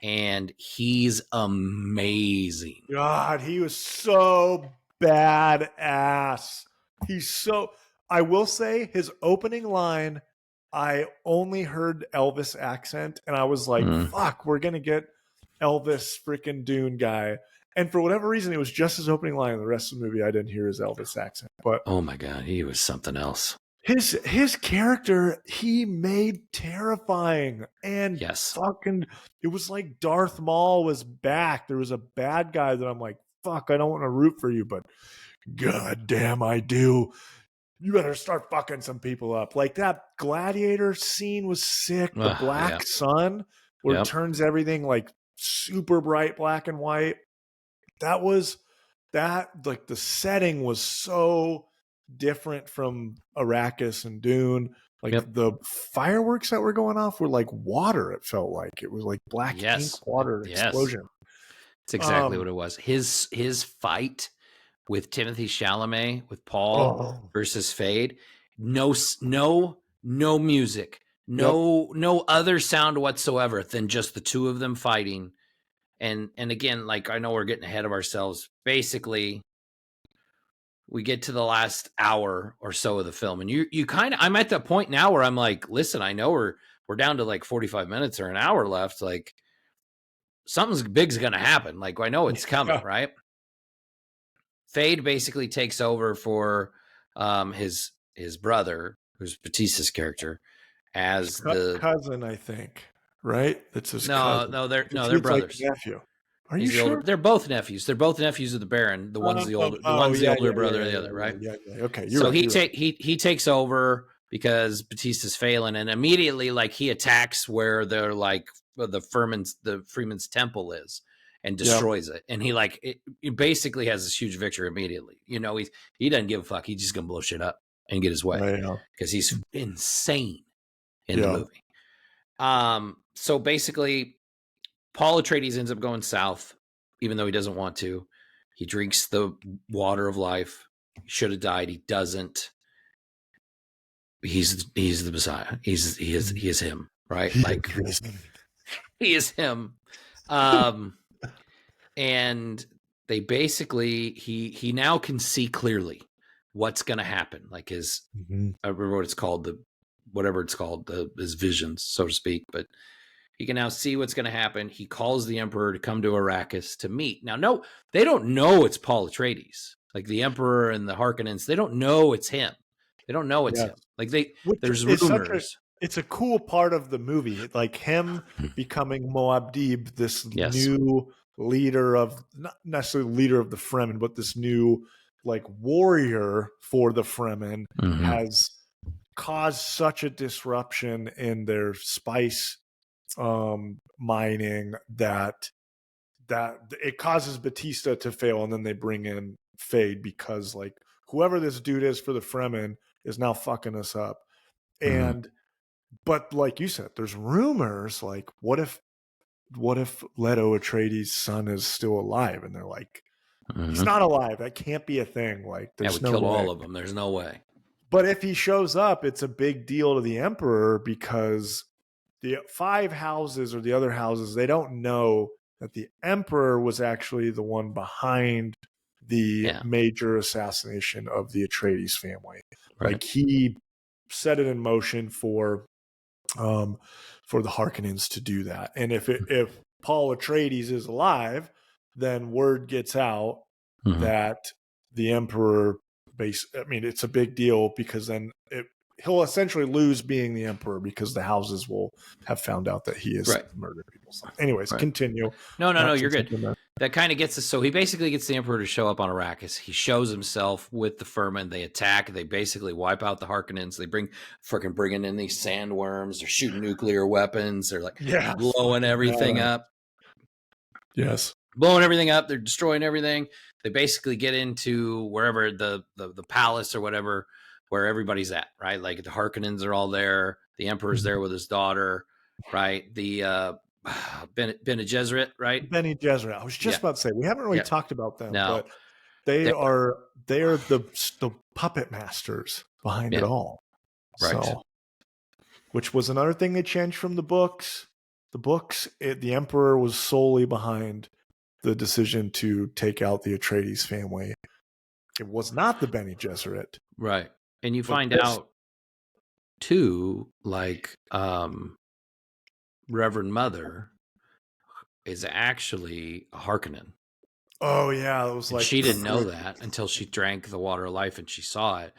And he's amazing. God, he was so badass. I will say his opening line, I only heard Elvis accent and I was like, fuck, we're going to get Elvis freaking Dune guy. And for whatever reason, it was just his opening line. And the rest of the movie, I didn't hear his Elvis accent. But oh my God, he was something else. His character, he made terrifying. And fucking, it was like Darth Maul was back. There was a bad guy that I'm like, fuck, I don't want to root for you, but god damn, I do. You better start fucking some people up. Like that Gladiator scene was sick. The black sun, where it turns everything like super bright black and white. Like the setting was so different from Arrakis and Dune. Like the fireworks that were going off were like water. It felt like it was like black ink water explosion. It's exactly what it was. His fight with Timothy Chalamet with Paul versus Fade. No music, no other sound whatsoever than just the two of them fighting. And again, like I know we're getting ahead of ourselves. Basically, we get to the last hour or so of the film, and you kind of, I'm at that point now where I'm like, listen, I know we're down to like 45 minutes or an hour left. Like something's big's gonna happen. Like I know it's coming, right? Fade basically takes over for his brother, who's Batista's character, as the cousin, I think. Right? That's his cousin. No, they're brothers. Like nephew. Are you sure? They're both nephews. They're both nephews of the Baron. The one's the older. The one's the older brother of the other, right? Yeah. Okay. So he takes over because Batista's failing, and immediately like he attacks where they're like the Freeman's temple is, and destroys it. And he basically has this huge victory immediately. You know, he doesn't give a fuck. He's just gonna blow shit up and get his way because he's insane in the movie. So basically, Paul Atreides ends up going south, even though he doesn't want to. He drinks the water of life. He should have died. He doesn't. He's the Messiah. He is him, right? He is him. And they basically he now can see clearly, what's going to happen. Like his, I remember what it's called, whatever it's called, his visions, so to speak. But he can now see what's going to happen. He calls the Emperor to come to Arrakis to meet. Now, no, they don't know it's Paul Atreides. Like the Emperor and the Harkonnens, they don't know it's him. They don't know it's him. Like there's rumors. It's a cool part of the movie, like him becoming Muad'Dib, this new leader of, not necessarily leader of the Fremen, but this new like warrior for the Fremen has caused such a disruption in their spice mining that it causes Batista to fail, and then they bring in Fade because like whoever this dude is for the Fremen is now fucking us up. And but like you said, there's rumors like what if Leto Atreides' son is still alive? And they're like, he's not alive. That can't be a thing. Like there's no way. Kill all of them. There's no way. But if he shows up, it's a big deal to the Emperor because the 5 houses or the other houses, they don't know that the Emperor was actually the one behind the major assassination of the Atreides family. Right. Like he set it in motion for the Harkonnens to do that. And if Paul Atreides is alive, then word gets out that the Emperor it's a big deal because then he'll essentially lose being the Emperor because the houses will have found out that he is murdering people. So anyways, continue. No, you're good. That kind of gets us. So he basically gets the Emperor to show up on Arrakis. He shows himself with the Fremen. They attack. They basically wipe out the Harkonnens. They bring in these sandworms. They're shooting nuclear weapons. They're like blowing everything up. Yes. Blowing everything up. They're destroying everything. They basically get into wherever the palace or whatever, where everybody's at, right? Like the Harkonnens are all there. The Emperor's there with his daughter, right? The Bene Gesserit, right? Bene Gesserit. I was just about to say, we haven't really talked about them, but they are the puppet masters behind it all. Right. So, which was another thing they changed from the books. The Emperor was solely behind the decision to take out the Atreides family. It was not the Bene Gesserit. Right. And you find out too, like Reverend Mother is actually a Harkonnen. Oh yeah, it was like she didn't know that until she drank the water of life and she saw it.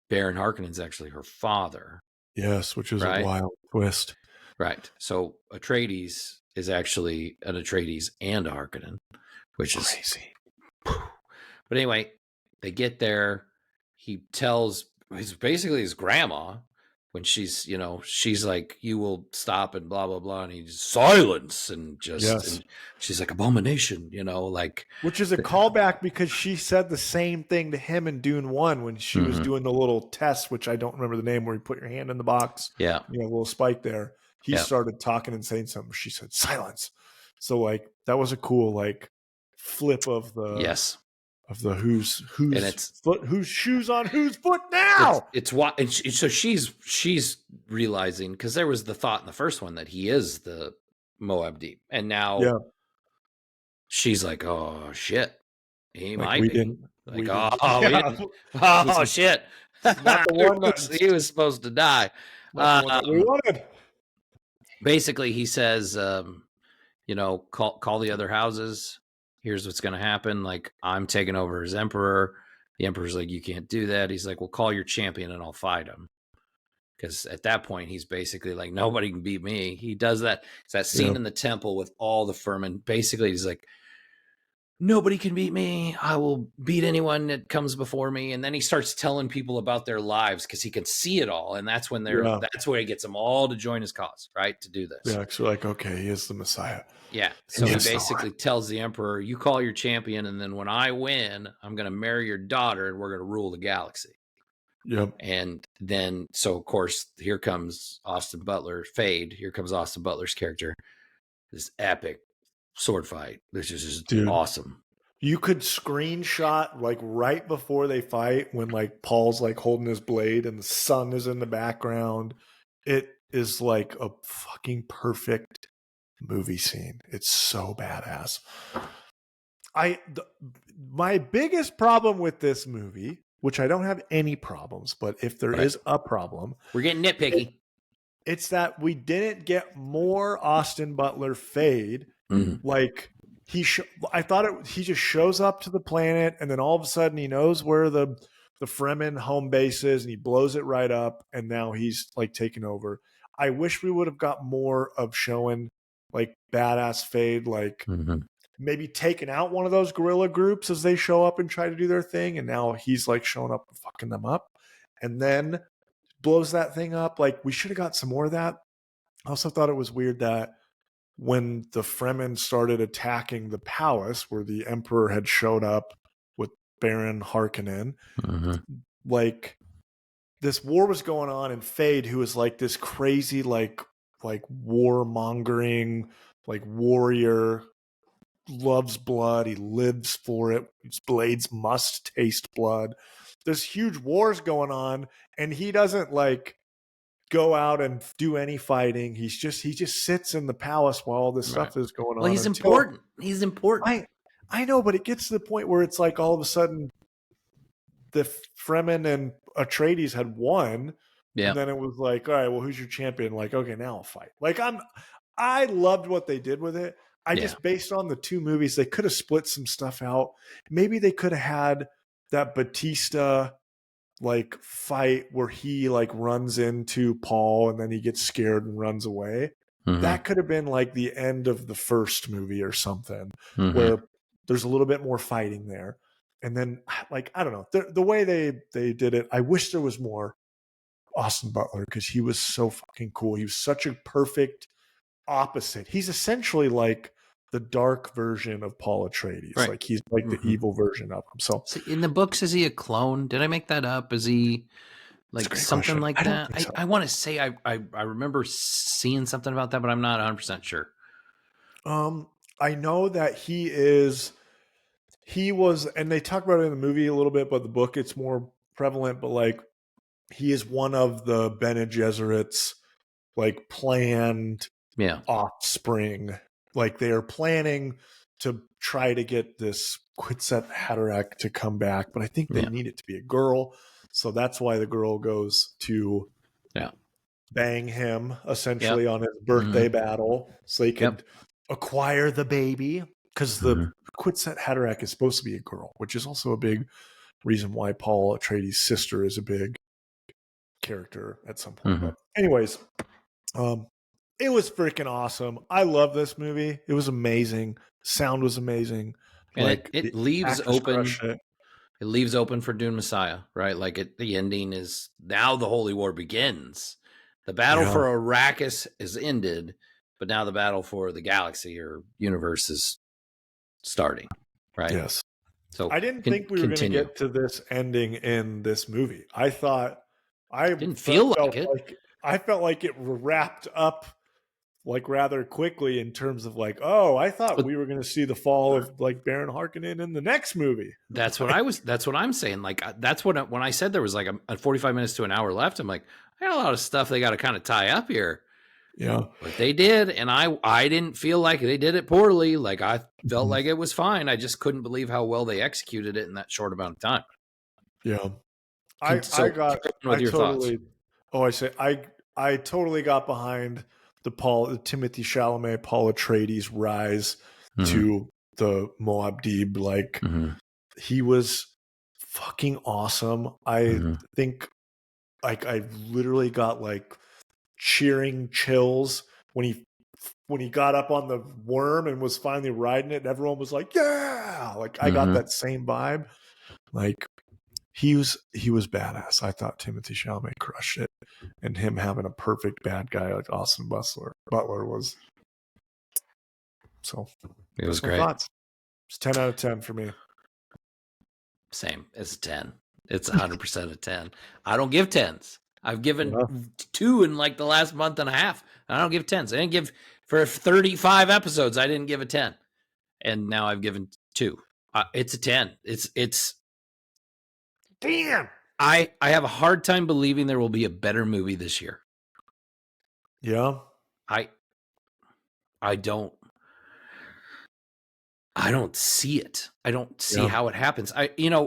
Baron Harkonnen's actually her father. Yes, which is a wild twist. Right. So Atreides is actually an Atreides and a Harkonnen, which is crazy. But anyway, they get there. He tells basically his grandma when she's like, you will stop and blah, blah, blah. And he's silence and and she's like, abomination, like. Which is a callback because she said the same thing to him in Dune 1 when she was doing the little test, which I don't remember the name, where you put your hand in the box. Yeah. A little spike there. He started talking and saying something. She said, silence. So like, that was a cool, like, flip of the. Of the who's shoes on whose foot now? It's what, and so she's realizing, because there was the thought in the first one that he is the Muad'Dib, and now she's like, oh shit, he might be. Oh shit, not the one that he was supposed to die. Not the one that we wanted. Basically, he says, call the other houses. Here's what's going to happen. Like, I'm taking over as Emperor. The Emperor's like, you can't do that. He's like, well, call your champion and I'll fight him. Because at that point, he's basically like, nobody can beat me. He does that. It's that scene in the temple with all the Fremen. Basically, he's like, nobody can beat me. I will beat anyone that comes before me. And then he starts telling people about their lives because he can see it all. And that's when that's where he gets them all to join his cause, right? To do this. Yeah, so like, okay, he is the Messiah. Yeah. So he basically tells the Emperor, you call your champion, and then when I win, I'm going to marry your daughter and we're going to rule the galaxy. Yep. And then, so of course, here comes Austin Butler, Fade. Here comes Austin Butler's character. This epic sword fight. This is just awesome. You could screenshot like right before they fight when like Paul's like holding his blade and the sun is in the background. It is like a fucking perfect movie scene. It's so badass. My biggest problem with this movie which I don't have any problems, but if there is a problem, we're getting nitpicky. It's that we didn't get more Austin Butler fade. Like I thought he just shows up to the planet, and then all of a sudden he knows where the Fremen home base is, and he blows it right up, and now he's like taking over. I wish we would have got more of showing like badass fade, like maybe taking out one of those guerrilla groups as they show up and try to do their thing, and now he's like showing up and fucking them up, and then blows that thing up. Like, we should have got some more of that. I also thought it was weird that when the Fremen started attacking the palace where the Emperor had showed up with Baron Harkonnen, like this war was going on, and Fade, who is like this crazy like warmongering like warrior, loves blood, he lives for it, his blades must taste blood. There's huge wars going on, and he doesn't like go out and do any fighting. He just sits in the palace while all this stuff is going on. Well, he's important. He's important. I know, but it gets to the point where it's like all of a sudden the Fremen and Atreides had won. Yeah. And then it was like, all right, well, who's your champion? Like, okay, now I'll fight. Like, I loved what they did with it. Just based on the two movies, they could have split some stuff out. Maybe they could have had that Batista like fight where he like runs into Paul and then he gets scared and runs away. That could have been like the end of the first movie or something, where there's a little bit more fighting there. And then like, I don't know, the way they did it, I wish there was more Austin Butler, because he was so fucking cool. He was such a perfect opposite. He's essentially like the dark version of Paul Atreides. Right. Like, he's like the evil version of him. So in the books, is he a clone? Did I make that up? Is he like something question. Like that? So. I want to say I remember seeing something about that, but I'm not 100% sure. I know that he was, and they talk about it in the movie a little bit, but the book it's more prevalent, but like he is one of the Bene Gesserit's like planned offspring. Like, they are planning to try to get this Kwisatz Haderach to come back, but I think they need it to be a girl. So that's why the girl goes to bang him essentially on his birthday battle, so they can acquire the baby. Because the Kwisatz Haderach is supposed to be a girl, which is also a big reason why Paul Atreides' sister is a big character at some point. But anyways, it was freaking awesome. I love this movie. It was amazing. Sound was amazing. And like, it leaves open. It leaves open for Dune Messiah, right? Like, the ending is now the Holy War begins. The battle for Arrakis is ended, but now the battle for the galaxy or universe is starting, right? Yes. So I didn't think we were going to get to this ending in this movie. I thought I didn't feel like it. I felt like it wrapped up like rather quickly in terms of like, oh, I thought we were going to see the fall of like Baron Harkonnen in the next movie. That's what that's what I'm saying. Like, that's what, when I said there was like a 45 minutes to an hour left, I'm like, I got a lot of stuff they got to kind of tie up here. Yeah. But they did. And I didn't feel like they did it poorly. Like, I felt like it was fine. I just couldn't believe how well they executed it in that short amount of time. Yeah. I totally got behind the Timothée Chalamet, Paul Atreides rise to the Muad'Dib. Like, he was fucking awesome. I think like I literally got like cheering chills when he got up on the worm and was finally riding it, and everyone was like, yeah, like I got that same vibe. Like, he was badass. I thought Timothée Chalamet crushed it, and him having a perfect bad guy like Austin Butler was. So it was great. Thoughts. It's 10 out of 10 for me. Same. It's 10. It's 100% a 10. I don't give 10s. I've given 2 in like the last month and a half. I don't give 10s. I didn't give for 35 episodes. I didn't give a 10, and now I've given 2. It's a 10. It's. Damn. I have a hard time believing there will be a better movie this year. Yeah. I don't see it. I don't see how it happens.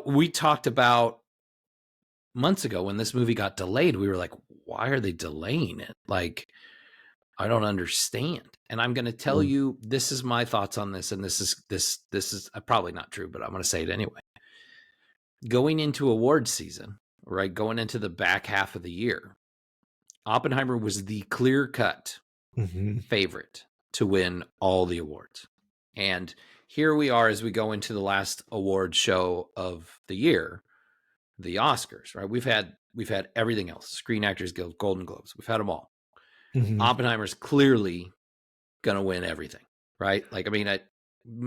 We talked about months ago when this movie got delayed, we were like, why are they delaying it? Like, I don't understand. And I'm going to tell you, this is my thoughts on this. And this is probably not true, but I'm going to say it anyway. Going into awards season, right? Going into the back half of the year, Oppenheimer was the clear cut favorite to win all the awards. And here we are as we go into the last award show of the year, the Oscars, right? We've had everything else, Screen Actors Guild, Golden Globes. We've had them all. Oppenheimer's clearly going to win everything, right? Like, I mean,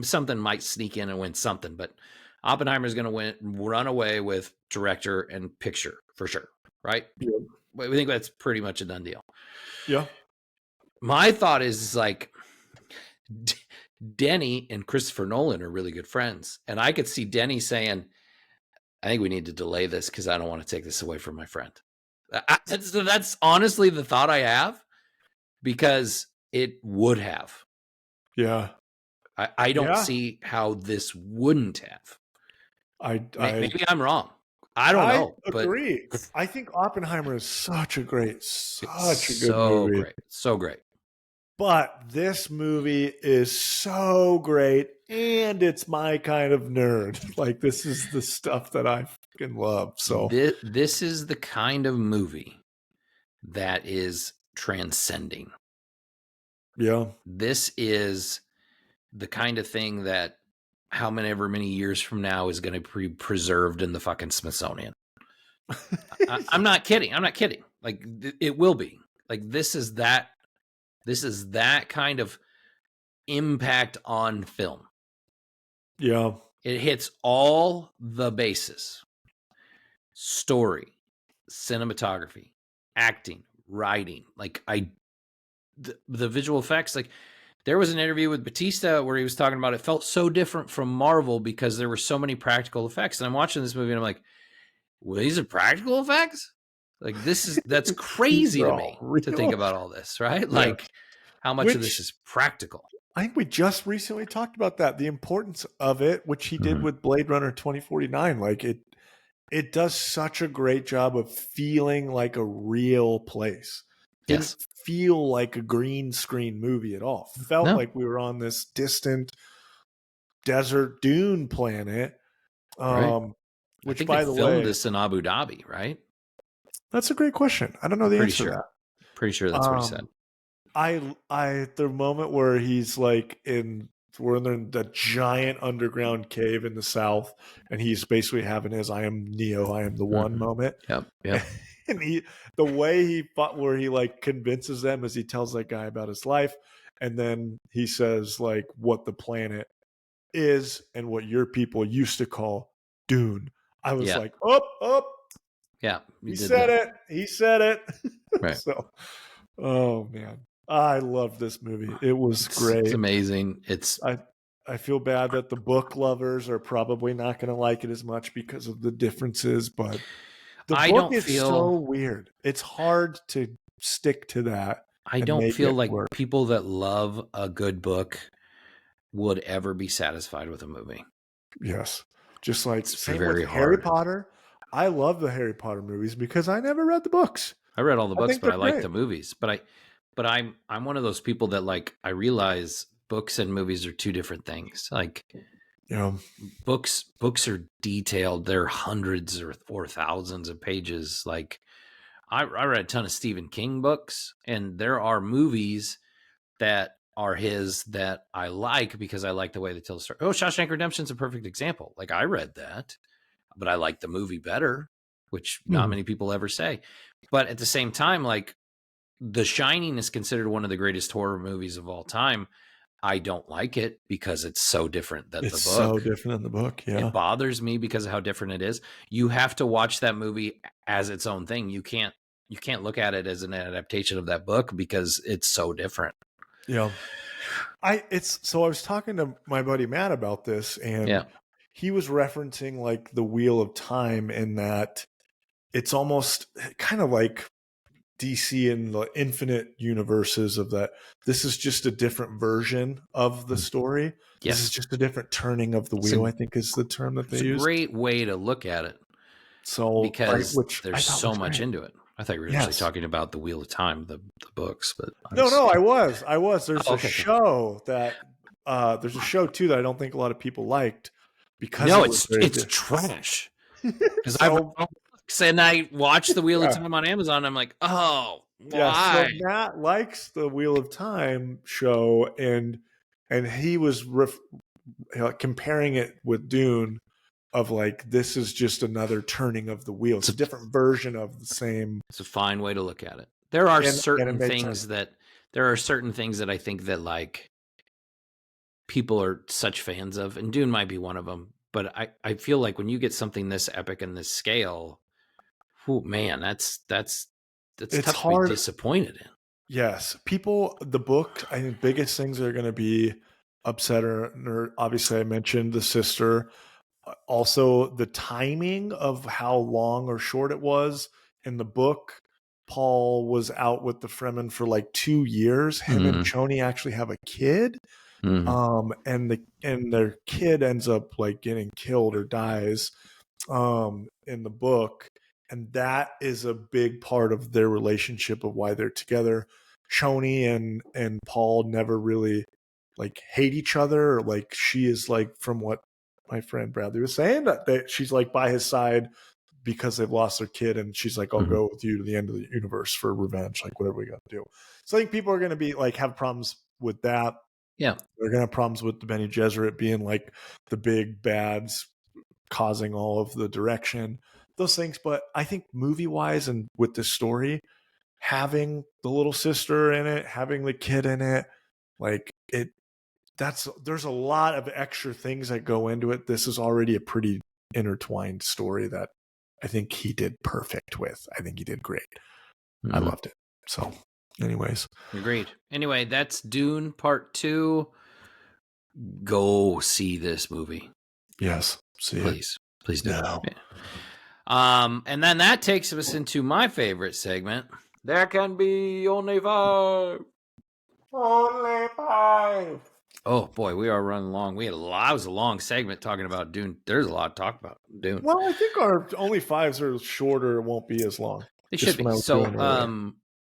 something might sneak in and win something, but Oppenheimer's going to run away with director and picture for sure, right? Yeah. We think that's pretty much a done deal. Yeah. My thought is like, Denny and Christopher Nolan are really good friends. And I could see Denny saying, I think we need to delay this because I don't want to take this away from my friend. That's honestly the thought I have, because it would have. Yeah. I don't see how this wouldn't have. Maybe I'm wrong. I don't know. I agree. But I think Oppenheimer is such a good movie. So great. But this movie is so great, and it's my kind of nerd. Like, this is the stuff that I fucking love. So this is the kind of movie that is transcending. Yeah. This is the kind of thing that however many years from now is going to be preserved in the fucking Smithsonian. I'm not kidding. Like, it will be. Like, this is that kind of impact on film. Yeah. It hits all the bases. Story, cinematography, acting, writing. Like, the visual effects, like, there was an interview with Batista where he was talking about it felt so different from Marvel because there were so many practical effects. And I'm watching this movie and I'm like, well, these are practical effects? Like, that's crazy to me to think about all this, right? Like, how much of this is practical? I think we just recently talked about that, the importance of it, which he did with Blade Runner 2049. Like, it does such a great job of feeling like a real place. Didn't feel like a green screen movie at all. Felt like we were on this distant desert dune planet. Right. Which, I think by the way, filmed this in Abu Dhabi, right? That's a great question. I don't know the answer to that. Pretty sure that's what he said. I the moment where he's like we're in the giant underground cave in the south, and he's basically having his "I am Neo, I am the one" moment. Yep. And the way he fought, where he like convinces them, as he tells that guy about his life, and then he says like what the planet is and what your people used to call Dune. I was like, up. Yeah, he said it. Right. So, oh man, I love this movie. It was great. It's amazing. I feel bad that the book lovers are probably not going to like it as much because of the differences, but the book is so weird. It's hard to stick to that. I don't feel like people that love a good book would ever be satisfied with a movie. Yes. Just like same with Harry Potter. I love the Harry Potter movies because I never read the books. I read all the books, but I like the movies. But I'm one of those people that, like, I realize books and movies are two different things. Like, books are detailed. They're hundreds or thousands of pages. Like, I read a ton of Stephen King books, and there are movies that are his that I like because I like the way they tell the story. Oh, Shawshank Redemption's a perfect example. Like, I read that, but I like the movie better, which not many people ever say. But at the same time, like, The Shining is considered one of the greatest horror movies of all time. I don't like it because it's so different than the book. It's so different than the book, yeah. It bothers me because of how different it is. You have to watch that movie as its own thing. You can't look at it as an adaptation of that book because it's so different. Yeah. I was talking to my buddy Matt about this, and he was referencing like the Wheel of Time, in that it's almost kind of like DC and the infinite universes of that. This is just a different version of the story. Yes. This is just a different turning of the wheel, I think is the term that they use. It's a great way to look at it. So because there's so much into it. I thought you were actually talking about the Wheel of Time, the books, but I was. There's a show that there's a show too that I don't think a lot of people liked because it's trash. Because I watched the Wheel of Time on Amazon. I'm like, oh, why? Yeah, so Matt likes the Wheel of Time show, and he was comparing it with Dune, of like, this is just another turning of the wheel. It's a different version of the same. It's a fine way to look at it. There are certain things that I think that like people are such fans of, and Dune might be one of them. But I feel like when you get something this epic and this scale, man, that's tough to be disappointed in. Yes, the book, I think biggest things are going to be upset or obviously I mentioned the sister. Also, the timing of how long or short it was. In the book, Paul was out with the Fremen for like 2 years. Him and Choni actually have a kid. And their kid ends up like getting killed or dies in the book. And that is a big part of their relationship, of why they're together. Choni and Paul never really like hate each other, or like, she is like, from what my friend Bradley was saying, that she's like by his side because they've lost their kid, and she's like, I'll go with you to the end of the universe for revenge, like whatever we got to do. So I think people are going to be like, have problems with that. Yeah, they're going to have problems with the Bene Gesserit being like the big bads causing all of the direction, those things. But I think movie wise, and with this story, having the little sister in it, having the kid in it, like there's a lot of extra things that go into it. This is already a pretty intertwined story that I think he did perfect with. I think he did great. I loved it. So anyways. Agreed. Anyway, that's Dune Part 2. Go see this movie. Yes. Please do. Yeah. And then that takes us into my favorite segment. There can be only 5. Only 5. Oh boy, we are running long. It was a long segment talking about Dune. There's a lot to talk about Dune. Well, I think our only 5s are shorter. It won't be as long. They should be. So,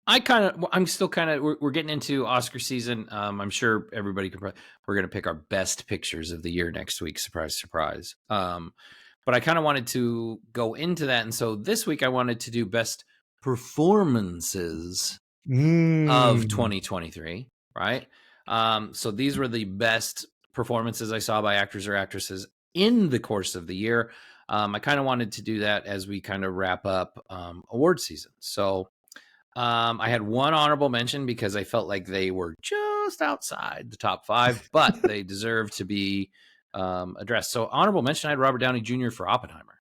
I'm still kind of, we're getting into Oscar season. I'm sure everybody we're going to pick our best pictures of the year next week. Surprise, surprise. But I kind of wanted to go into that. And so this week I wanted to do best performances of 2023. Right. So these were the best performances I saw by actors or actresses in the course of the year. I kind of wanted to do that as we kind of wrap up award season. So I had one honorable mention because I felt like they were just outside the top 5, but they deserve to be addressed. So honorable mention, I had Robert Downey Jr. for Oppenheimer.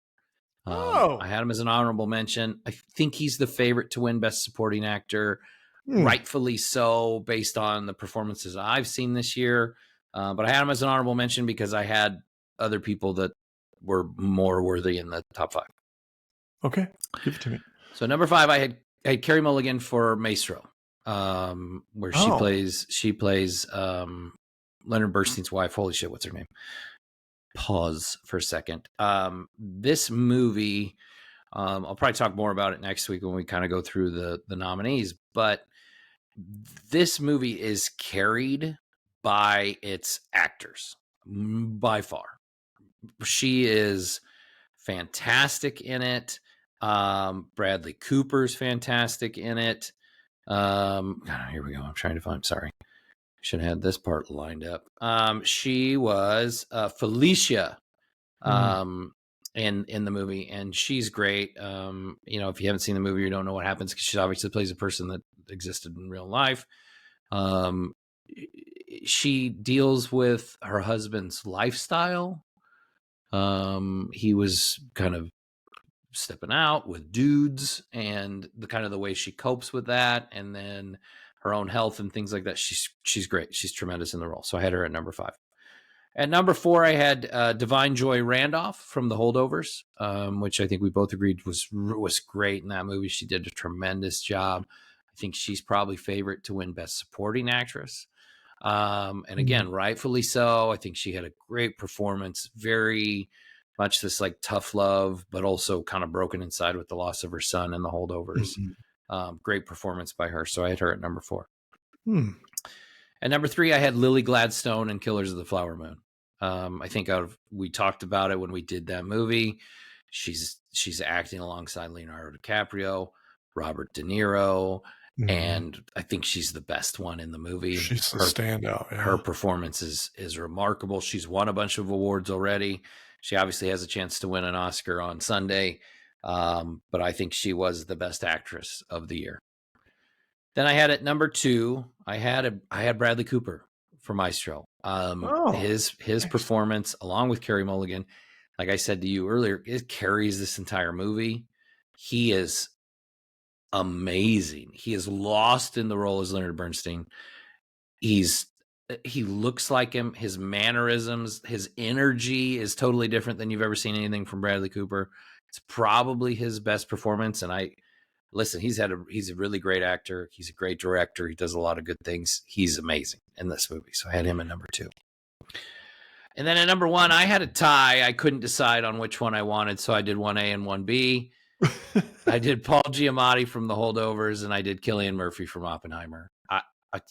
I had him as an honorable mention. I think he's the favorite to win Best Supporting Actor, rightfully so, based on the performances I've seen this year. But I had him as an honorable mention because I had other people that were more worthy in the top 5. Okay, give it to me. So number 5, I had Carey Mulligan for Maestro, where she plays Leonard Bernstein's wife. Holy shit, what's her name? Pause for a second. This movie, I'll probably talk more about it next week when we kind of go through the nominees, but this movie is carried by its actors by far. She is fantastic in it. Bradley Cooper's fantastic in it. Here we go. I'm trying to find. Sorry, should have had this part lined up. She was Felicia, in the movie, and she's great. If you haven't seen the movie, you don't know what happens because she obviously plays a person that existed in real life. She deals with her husband's lifestyle. He was kind of stepping out with dudes, and the way she copes with that, and then her own health and things like that. She's great. She's tremendous in the role. So I had her at number 5. At number 4, I had Divine Joy Randolph from The Holdovers, which I think we both agreed was great in that movie. She did a tremendous job. I think she's probably favorite to win Best Supporting Actress. And again, rightfully so. I think she had a great performance, very much this like tough love, but also kind of broken inside with the loss of her son and the holdovers. Great performance by her. So I had her at number 4. At number 3, I had Lily Gladstone and Killers of the Flower Moon. I think we talked about it when we did that movie. She's acting alongside Leonardo DiCaprio, Robert De Niro, and I think she's the best one in the movie. She's the standout. Yeah. Her performance is remarkable. She's won a bunch of awards already. She obviously has a chance to win an Oscar on Sunday, but I think she was the best actress of the year. Then I had at number 2, I had Bradley Cooper for Maestro. His performance, along with Carey Mulligan, like I said to you earlier, it carries this entire movie. He is amazing. He is lost in the role as Leonard Bernstein. He looks like him. His mannerisms, his energy is totally different than you've ever seen anything from Bradley Cooper. It's probably his best performance. And listen, he's a really great actor. He's a great director. He does a lot of good things. He's amazing in this movie. So I had him at number 2. And then at number 1, I had a tie. I couldn't decide on which one I wanted. So I did 1A and 1B. I did Paul Giamatti from The Holdovers, and I did Cillian Murphy from Oppenheimer. I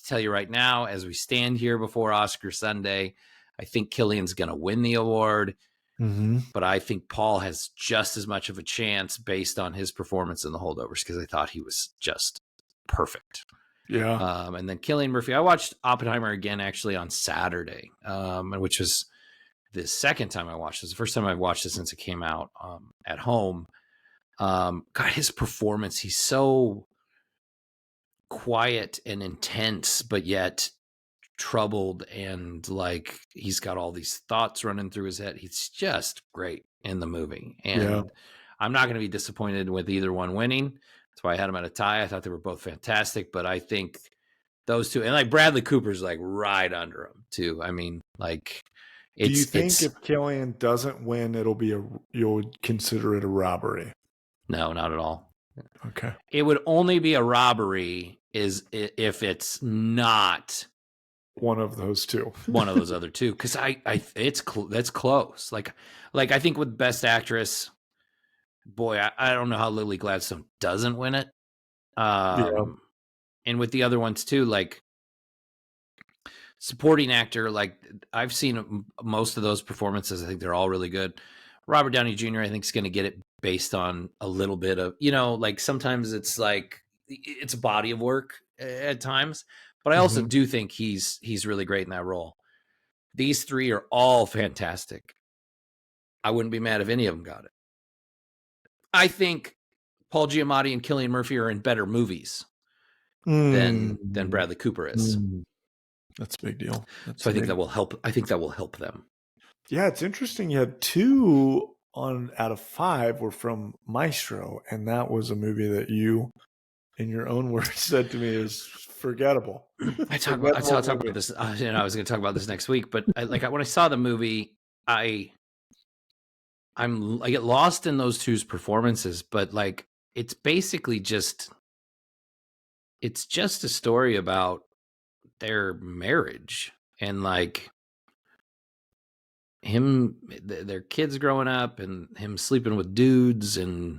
tell you right now, as we stand here before Oscar Sunday, I think Cillian's going to win the award. But I think Paul has just as much of a chance based on his performance in The Holdovers, because I thought he was just perfect. Yeah. And then Cillian Murphy. I watched Oppenheimer again actually on Saturday, which was the second time I watched this. The first time I've watched it since it came out at home. God, his performance, he's so quiet and intense, but yet troubled, and like he's got all these thoughts running through his head. He's just great in the movie, and I'm not going to be disappointed with either one winning. That's why I had them at a tie. I thought they were both fantastic, but I think those two, and like Bradley Cooper's like right under him too. I mean, like, do you think if Cillian doesn't win, you'll consider it a robbery? No, not at all. Okay. It would only be a robbery if it's not one of those two, one of those other two, because that's close. Like I think with Best Actress, boy, I don't know how Lily Gladstone doesn't win it. And with the other ones too, like supporting actor, like I've seen most of those performances. I think they're all really good. Robert Downey Jr. I think is going to get it based on a little bit of, like sometimes it's like it's a body of work at times, but I also do think he's really great in that role. These three are all fantastic. I wouldn't be mad if any of them got it. I think Paul Giamatti and Cillian Murphy are in better movies than Bradley Cooper is. That's a big deal. So I think that will help. I think that will help them. Yeah, it's interesting. You had 2 out of 5 were from Maestro, and that was a movie that you, in your own words, said to me is forgettable. I talk about this. I was going to talk about this next week, but when I saw the movie, I get lost in those two's performances, but like it's basically just a story about their marriage and like their kids growing up and him sleeping with dudes and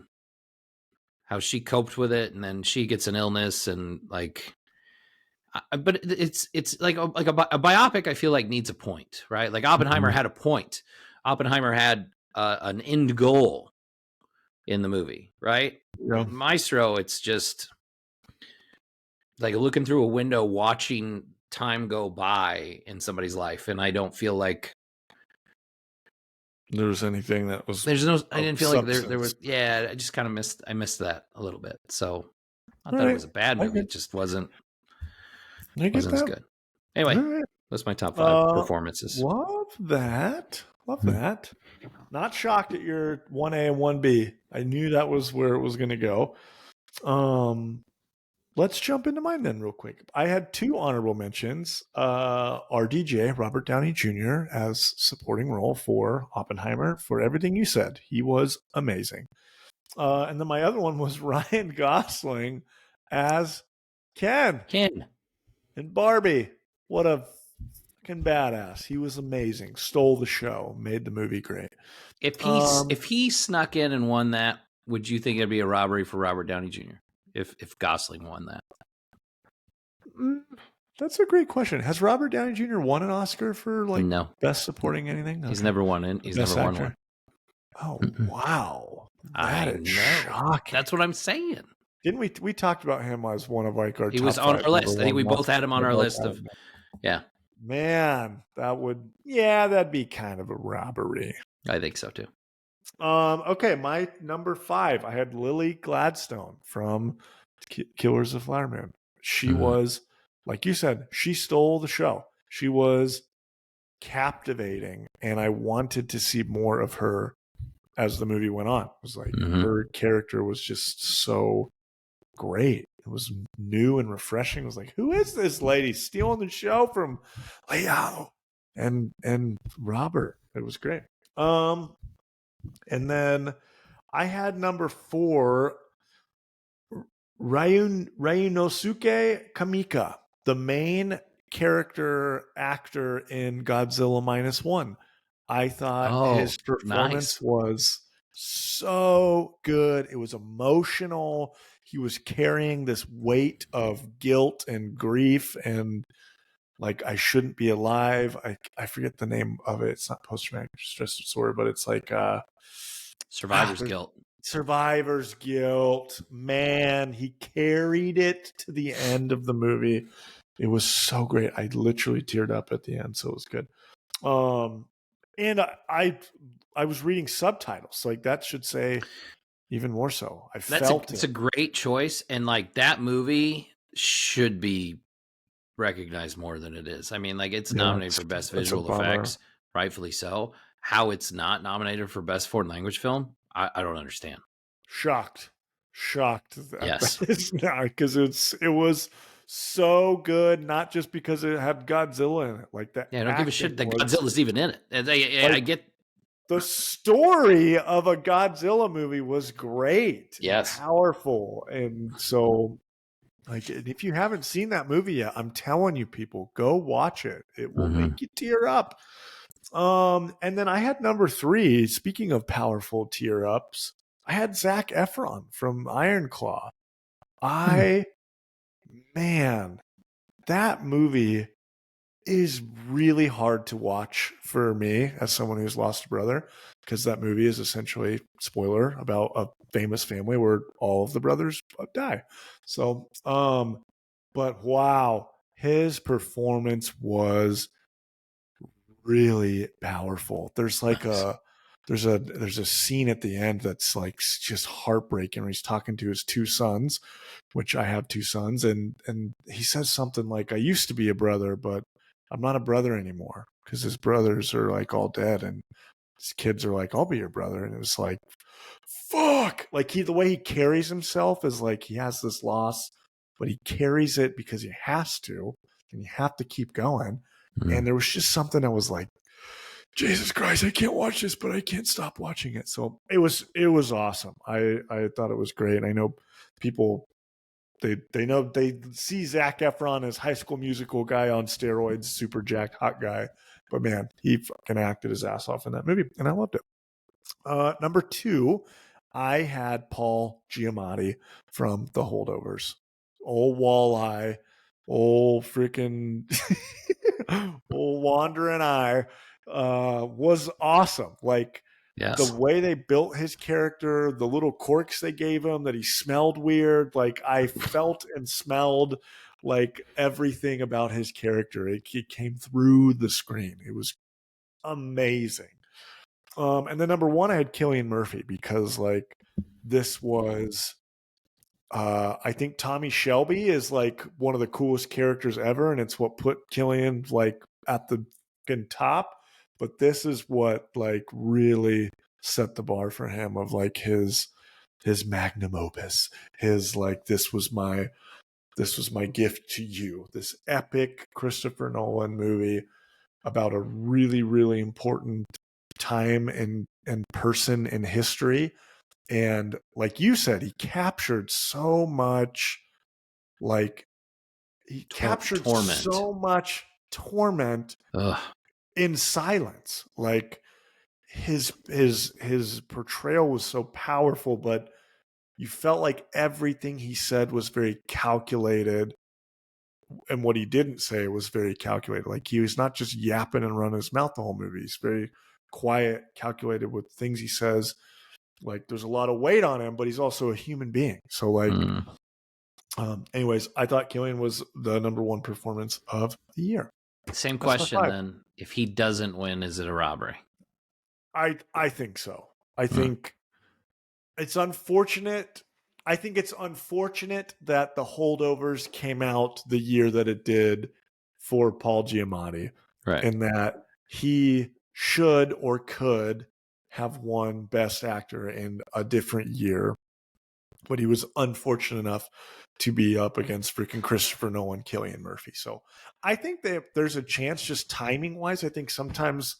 how she coped with it, and then she gets an illness, and like, but it's like a biopic. I feel like needs a point, right? Like Oppenheimer had a point. Oppenheimer had an end goal in the movie, right? Yeah. Maestro, it's just like looking through a window, watching time go by in somebody's life, and I don't feel like there was anything that was. I didn't feel substance. Like there was. Yeah, I just kind of missed that a little bit. So I thought it was a bad movie. It just wasn't as good. Anyway, that's my top 5 performances. Love that. Not shocked at your 1A and 1B. I knew that was where it was going to go. Let's jump into mine then real quick. I had 2 honorable mentions. RDJ, Robert Downey Jr., as supporting role for Oppenheimer, for everything you said. He was amazing. And then my other one was Ryan Gosling as Ken. And Barbie. What a fucking badass. He was amazing. Stole the show. Made the movie great. If he snuck in and won that, would you think it'd be a robbery for Robert Downey Jr. if Gosling won that? That's a great question. Has Robert Downey Jr. won an Oscar for no best supporting anything? Okay. He's never won one. Oh wow, that is shocking. That's what I'm saying. Didn't we talked about him as one of like our? He was on our list. I think we both had him on our list of. Yeah. Man, that'd be kind of a robbery. I think so too. Okay, my number 5. I had Lily Gladstone from Killers of the Flower Moon. She was, like you said, she stole the show. She was captivating, and I wanted to see more of her as the movie went on. It was like her character was just so great. It was new and refreshing. It was like, who is this lady stealing the show from Leo and Robert? It was great. And then I had number 4, Ryunosuke Kamika, the main actor in Godzilla -1. I thought his performance was so good. It was emotional. He was carrying this weight of guilt and grief and like, I shouldn't be alive. I forget the name of it. It's not post-traumatic stress disorder, but it's like survivor's guilt. Survivor's guilt. Man, he carried it to the end of the movie. It was so great. I literally teared up at the end, so it was good. And I was reading subtitles. Like, that should say even more so. It's a great choice, and like, that movie should be recognized more than it is. I mean, like, it's nominated for best visual effects, rightfully so. How it's not nominated for best foreign language film, I don't understand. Shocked. Yes, because it was so good, not just because it had Godzilla in it. Like that. Yeah, I don't give a shit that Godzilla's even in it. I get the story of a Godzilla movie was great. Yes, powerful, and so. Like, if you haven't seen that movie yet, I'm telling you, people, go watch it. It will make you tear up. And then I had number 3. Speaking of powerful tear ups, I had Zac Efron from Iron Claw. Man, that movie is really hard to watch for me as someone who's lost a brother, because that movie is essentially, spoiler, about a famous family where all of the brothers die. So, but wow, his performance was really powerful. There's like there's a scene at the end that's like just heartbreaking where he's talking to his 2 sons, which I have 2 sons, and he says something like, I used to be a brother, but I'm not a brother anymore, because his brothers are like all dead, and his kids are like, I'll be your brother. And it was like, fuck. Like, the way he carries himself is like, he has this loss, but he carries it because he has to, and you have to keep going. And there was just something that was like, Jesus Christ, I can't watch this, but I can't stop watching it. So it was awesome. I thought it was great. I know people, they see Zac Efron as High School Musical guy on steroids, super jacked hot guy, but man, he fucking acted his ass off in that movie, and I loved it. Number 2, I had Paul Giamatti from The Holdovers. Old Walleye, old freaking old wandering eye, was awesome. Like, the way they built his character, the little quirks they gave him, that he smelled weird. Like, I felt and smelled like everything about his character. It came through the screen. It was amazing. And then number 1, I had Cillian Murphy, because like, this was, I think Tommy Shelby is like one of the coolest characters ever, and it's what put Cillian like at the top. But this is what like really set the bar for him, of like his magnum opus, his like, this was my gift to you, this epic Christopher Nolan movie about a really, really important time and person in history. And like you said, he captured so much, like, he captured torment. so much torment in silence. Like his portrayal was so powerful, but you felt like everything he said was very calculated, and what he didn't say was very calculated. Like he was not just yapping and running his mouth the whole movie. He's very quiet, calculated with things he says. Like there's a lot of weight on him, but he's also a human being. So like, anyways, I thought Cillian was the number one performance of the year. Same question then. If he doesn't win, is it a robbery? I think so. I think it's unfortunate. I think it's unfortunate that The Holdovers came out the year that it did for Paul Giamatti. Right. And that he should or could have won Best Actor in a different year. But he was unfortunate enough to be up against freaking Christopher Nolan, Cillian Murphy. So I think that there's a chance, just timing wise. I think sometimes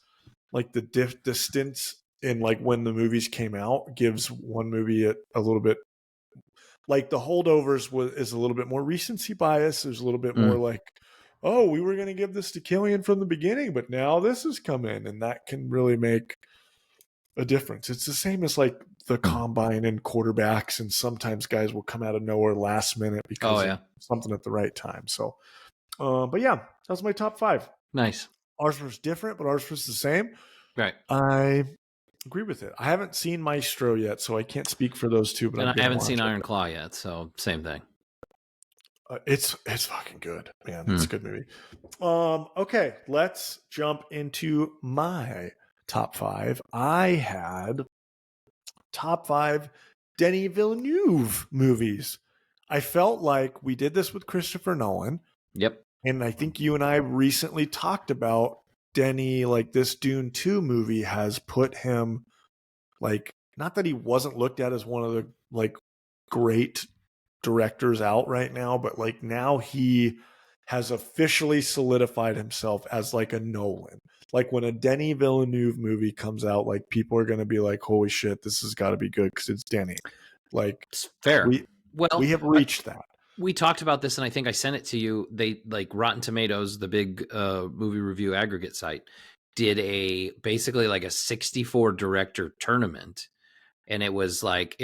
like the distance in like when the movies came out gives one movie a little bit. Like The Holdovers is a little bit more recency bias. There's a little bit more like, oh, we were going to give this to Cillian from the beginning, but now this has come in, and that can really make a difference. It's the same as like the combine and quarterbacks, and sometimes guys will come out of nowhere last minute because of something at the right time. So, but yeah, that was my top 5. Nice. Ours was different, but ours was the same. Right. I agree with it. I haven't seen Maestro yet, so I can't speak for those two. But I haven't seen Iron Claw yet, so same thing. It's fucking good, man. It's a good movie. Okay, let's jump into my top 5. I had top 5 Denis Villeneuve movies. I felt like we did this with Christopher Nolan. Yep. And I think you and I recently talked about Denis, like this Dune 2 movie has put him, like, not that he wasn't looked at as one of the like great directors out right now, but like now he has officially solidified himself as like a Nolan. Like when a Denis Villeneuve movie comes out, like people are going to be like, holy shit, this has got to be good because it's Denis. Like it's fair. We have reached that. We talked about this, and I think I sent it to you. They like Rotten Tomatoes, the big movie review aggregate site, did basically like a 64 director tournament, and it was like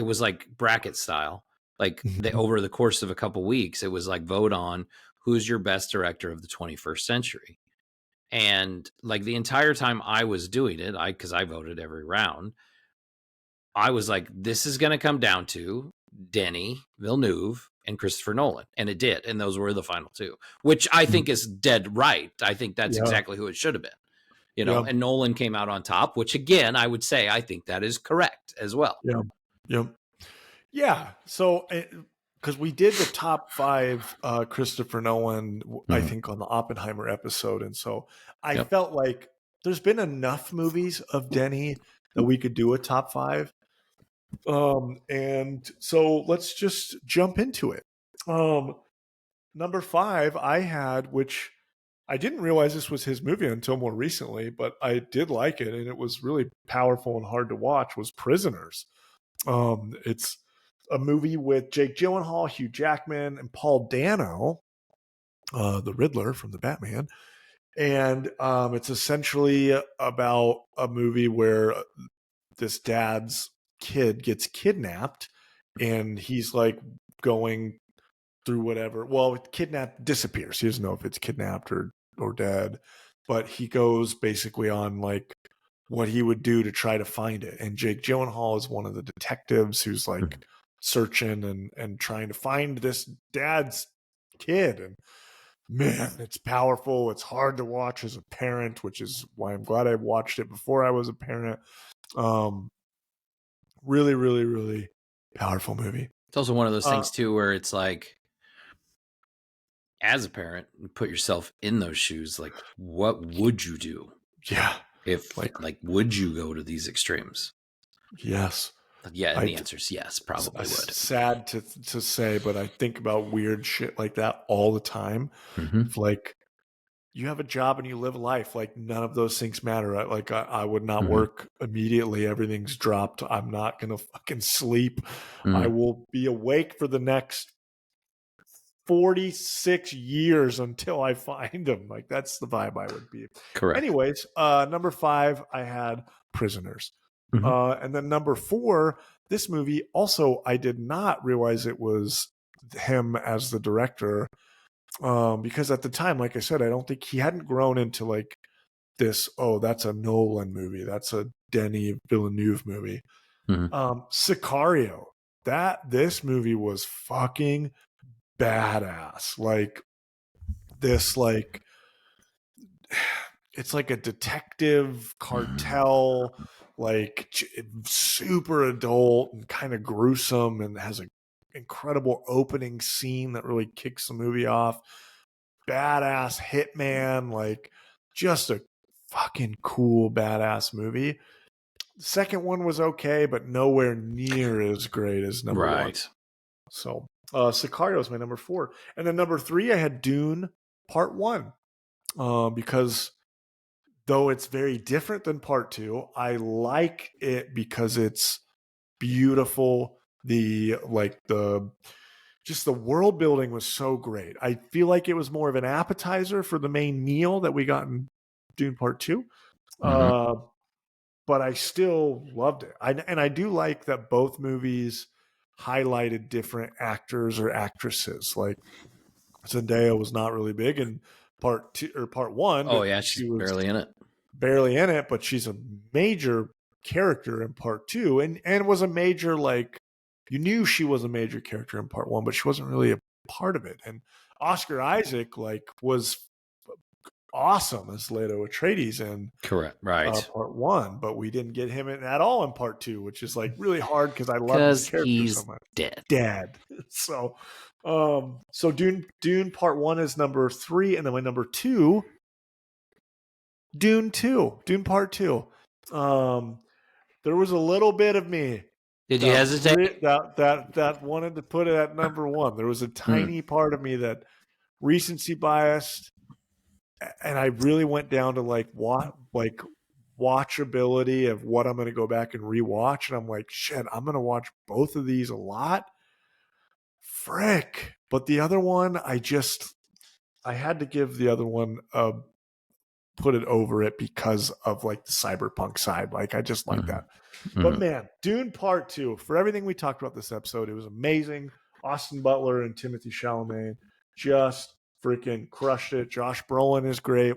bracket style. Like over the course of a couple weeks, it was like vote on who's your best director of the 21st century. And like the entire time I was doing it, because I voted every round, I was like, this is going to come down to Denis Villeneuve and Christopher Nolan. And it did. And those were the final two, which I think is dead right. I think that's exactly who it should have been. You know, and Nolan came out on top, which again, I would say, I think that is correct as well. Yeah. So, because we did the top 5 Christopher Nolan, I think, on the Oppenheimer episode. And so I felt like there's been enough movies of Denis that we could do a top 5. And so let's just jump into it. Number 5 I had, which I didn't realize this was his movie until more recently, but I did like it, and it was really powerful and hard to watch, was Prisoners. It's a movie with Jake Gyllenhaal, Hugh Jackman, and Paul Dano, the Riddler from the Batman. And it's essentially about a movie where this dad's kid gets kidnapped, and he's like going through whatever. Well, kidnapped disappears. He doesn't know if it's kidnapped or dead, but he goes basically on like what he would do to try to find it. And Jake Gyllenhaal is one of the detectives who's like searching and trying to find this dad's kid. And man, it's powerful. It's hard to watch as a parent, which is why I'm glad I watched it before I was a parent. Really, really, really powerful movie. It's also one of those things too, where it's like, as a parent, you put yourself in those shoes. Like, what would you do? Yeah. If like would you go to these extremes? Yes. Yeah. And the answer is yes, probably would. Sad to say, but I think about weird shit like that all the time. Like, you have a job and you live life. Like, none of those things matter. Like, I would not work immediately. Everything's dropped. I'm not going to fucking sleep. I will be awake for the next 46 years until I find him. Like, that's the vibe I would be. Correct. Anyways, number 5, I had Prisoners. And then number 4, this movie, also, I did not realize it was him as the director, because at the time, like I said, I don't think he hadn't grown into like this, oh, that's a Nolan movie, that's a Denis Villeneuve movie. Sicario, this movie was fucking badass. Like, this, like, it's like a detective cartel, like super adult and kind of gruesome, and has an incredible opening scene that really kicks the movie off. Badass hitman, like, just a fucking cool badass movie. The second one was okay, but nowhere near as great as number 1. So Sicario is my number 4. And then number 3, I had Dune Part 1. Because though it's very different than Part 2, I like it because it's beautiful. Just the world building was so great. I feel like it was more of an appetizer for the main meal that we got in Dune Part 2. But I still loved it. I do like that both movies highlighted different actors or actresses. Like, Zendaya was not really big in Part 2 or Part 1. Oh yeah, she was barely in it, but she's a major character in Part 2, and was a major, like, you knew she was a major character in Part 1, but she wasn't really a part of it. And Oscar Isaac, like, was awesome as Leto Atreides in Part 1, but we didn't get him at all in Part 2, which is like really hard because I love his character so much. Dead. So Dune Part 1 is number 3, and then my number 2, Dune Part 2. There was a little bit of me. Did you hesitate? That wanted to put it at number 1. There was a tiny part of me that recency biased, and I really went down to watchability of what I'm going to go back and rewatch, and I'm like, shit, I'm going to watch both of these a lot. Frick. But the other one, I had to give the other one put it over it because of like the cyberpunk side. Like, I just like that. But man, Dune Part 2, for everything we talked about this episode, it was amazing. Austin Butler and Timothée Chalamet just freaking crushed it. Josh Brolin is great.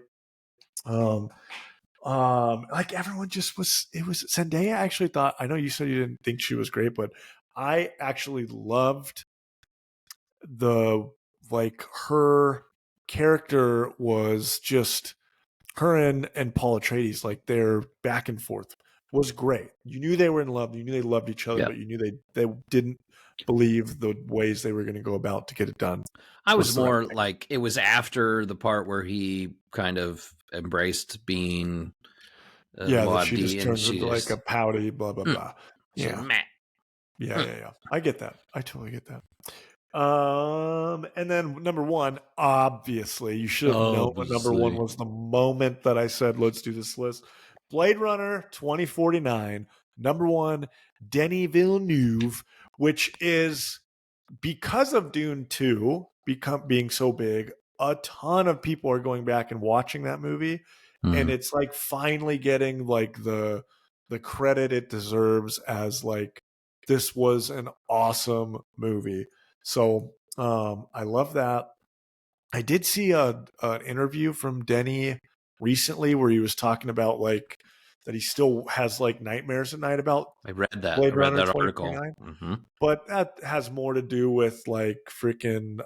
Like, everyone just was. It was Zendaya. I actually thought, I know you said you didn't think she was great, but I actually loved her character was just, her and Paul Atreides, like, their back and forth was great. You knew they were in love. You knew they loved each other, but you knew they didn't believe the ways they were going to go about to get it done. I was more like, it was after the part where he kind of embraced being that she just turns into like a pouty blah blah blah. Yeah. I get that. I totally get that. And then number 1, obviously, you should have known what number 1 was the moment that I said, let's do this list. Blade Runner 2049, number 1, Denis Villeneuve, which is, because of Dune 2 being so big, a ton of people are going back and watching that movie. And it's like finally getting like the credit it deserves as like, this was an awesome movie. So I love that. I did see an interview from Denny recently where he was talking about like that he still has like nightmares at night about. I read that. Blade Runner that article. But that has more to do with like freaking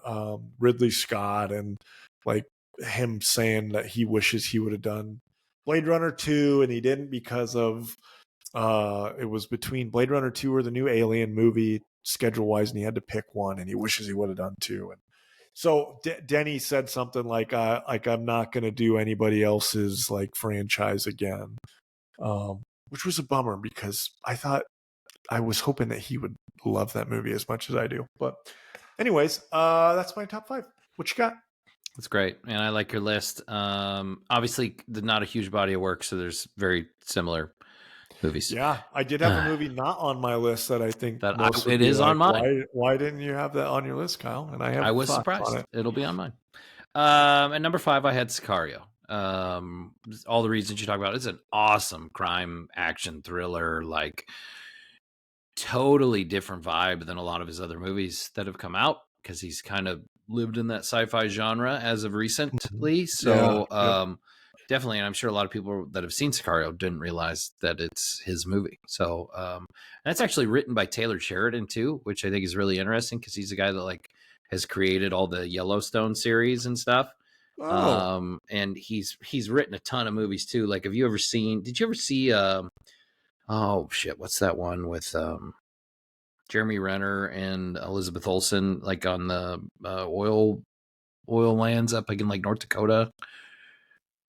Ridley Scott and like him saying that he wishes he would have done Blade Runner 2 and he didn't because of it was between Blade Runner 2 or the new Alien movie schedule wise, and he had to pick one, and he wishes he would have done 2. And so Denny said something like I'm not going to do anybody else's like franchise again, which was a bummer because I was hoping that he would love that movie as much as I do. But anyways, that's my top 5. What you got? That's great, and I like your list. Obviously, not a huge body of work, so there's very similar movies. Yeah, I did have a movie not on my list that I think it is on mine. Why didn't you have that on your list, Kyle? And I was surprised. It'll be on mine. At number 5, I had Sicario. All the reasons you talk about. It's an awesome crime action thriller, like totally different vibe than a lot of his other movies that have come out, because he's kind of lived in that sci-fi genre as of recently. So definitely, and I'm sure a lot of people that have seen Sicario didn't realize that it's his movie. So that's actually written by Taylor Sheridan too, which I think is really interesting, because he's a guy that like has created all the Yellowstone series and stuff. And he's written a ton of movies too. Like, did you ever see oh shit, what's that one with Jeremy Renner and Elizabeth Olsen, like on the oil lands up in like North Dakota,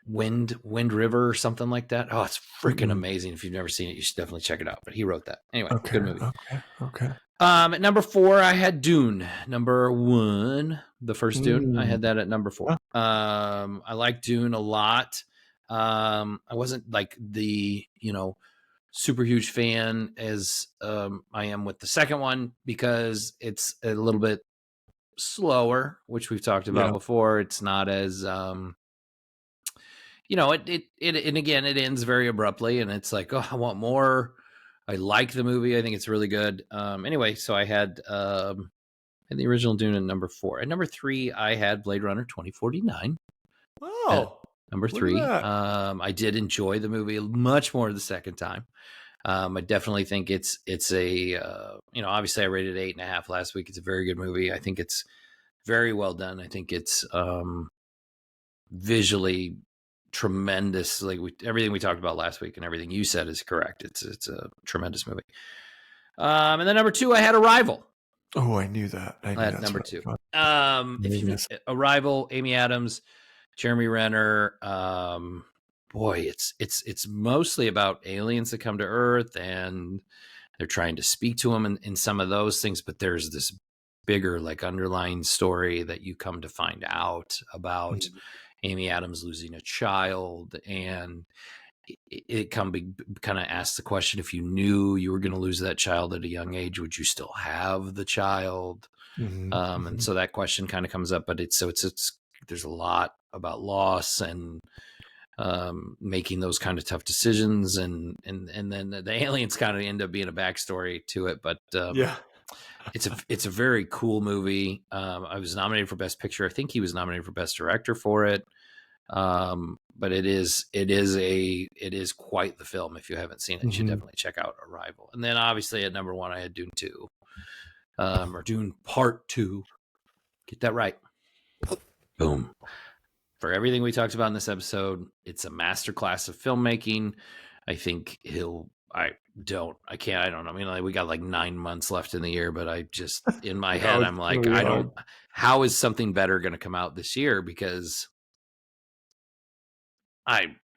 Wind River or something like that? Oh, it's freaking amazing. If you've never seen it, you should definitely check it out. But he wrote that. Anyway, good movie. Okay. At number 4, I had Dune. Number 1, the first Dune. I had that at number 4. I like Dune a lot. I wasn't like the, super huge fan as I am with the second one, because it's a little bit slower, which we've talked about before. It's not as and again, it ends very abruptly, and it's like, oh, I want more. I like the movie. I think it's really good. Anyway, so I had the original Dune at number 4. At number 3, I had Blade Runner 2049. Oh, number 3. I did enjoy the movie much more the second time. I definitely think it's a obviously I rated 8.5 last week. It's a very good movie. I think it's very well done. I think it's visually tremendous. Like everything we talked about last week and everything you said is correct. It's a tremendous movie. And then number 2, I had Arrival. Oh, I knew that. At number 2. Arrival, Amy Adams, Jeremy Renner. Boy, it's mostly about aliens that come to Earth, and they're trying to speak to them in some of those things. But there's this bigger, like, underlying story that you come to find out about Amy Adams losing a child, and it kind of asks the question: if you knew you were going to lose that child at a young age, would you still have the child? And so that question kind of comes up. But it's there's a lot about loss and making those kind of tough decisions, and then the aliens kind of end up being a backstory to it. But it's a very cool movie. I was nominated for Best Picture. I think he was nominated for Best Director for it. But it is quite the film. If you haven't seen it, you should definitely check out Arrival. And then obviously at number 1, I had Dune 2, or Dune Part 2. Get that right. Boom. For everything we talked about in this episode, it's a masterclass of filmmaking. I think I don't know. I mean, like, we got like 9 months left in the year, but I just, in my head, I'm like, how is something better going to come out this year? Because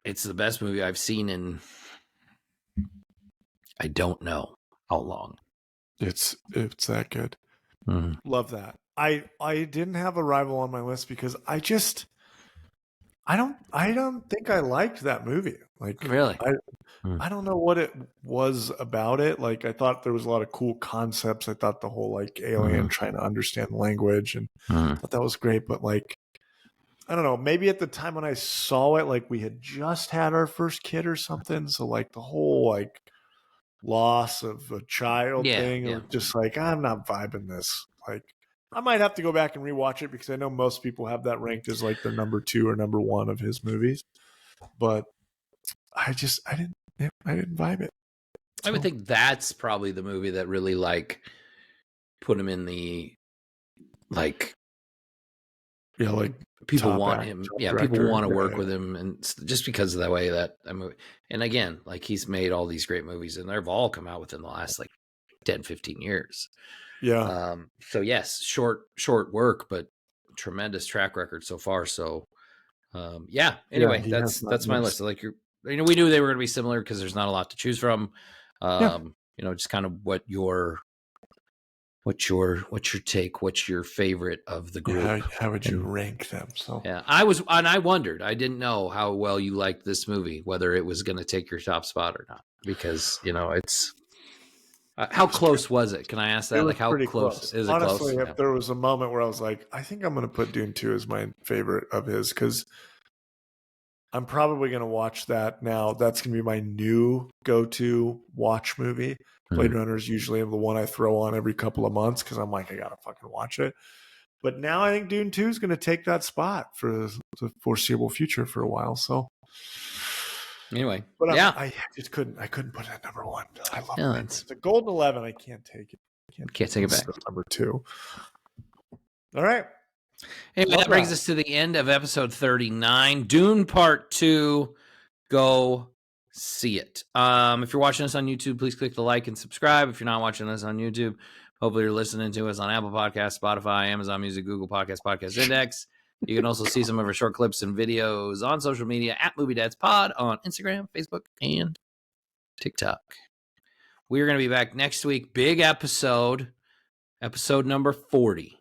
it's the best movie I've seen in, I don't know how long. It's that good. Love that. I didn't have Arrival on my list because I don't think I liked that movie. Like, really, I don't know what it was about it. Like, I thought there was a lot of cool concepts. I thought the whole like alien trying to understand language, and I thought that was great. But like, I don't know, maybe at the time when I saw it, like we had just had our first kid or something. So like the whole like loss of a child thing, it was just like, I'm not vibing this. Like, I might have to go back and rewatch it because I know most people have that ranked as like their number 2 or number 1 of his movies. But I didn't vibe it. So, I would think that's probably the movie that really like put him in the like people want him. People want to work with him, and just because of the way that movie. And again, like, he's made all these great movies, and they've all come out within the last like 10, 15 years. Yeah. So yes, short work, but tremendous track record so far. So anyway, that's my list. Like, we knew they were going to be similar because there's not a lot to choose from. Just kind of what's your take? What's your favorite of the group? How would you rank them? So I wondered. I didn't know how well you liked this movie, whether it was going to take your top spot or not. because it's how close was it? Can I ask that? Like, how close is it? Honestly, close? If there was a moment where I was like, I think I'm going to put Dune 2 as my favorite of his, because I'm probably going to watch that now. That's going to be my new go-to watch movie. Blade Runner is usually the one I throw on every couple of months because I'm like, I got to fucking watch it. But now I think Dune 2 is going to take that spot for the foreseeable future for a while. So anyway, but I just couldn't put it at number one. I love it. It's a golden 11. I can't take it. Can't take it back. Number 2. All right. Anyway, that brings us to the end of episode 39. Dune Part 2. Go see it. If you're watching us on YouTube, please click the like and subscribe. If you're not watching us on YouTube, hopefully you're listening to us on Apple Podcasts, Spotify, Amazon Music, Google Podcasts, Podcast Index. You can also see some of our short clips and videos on social media at Movie Dads Pod on Instagram, Facebook, and TikTok. We're going to be back next week. Big episode number 40.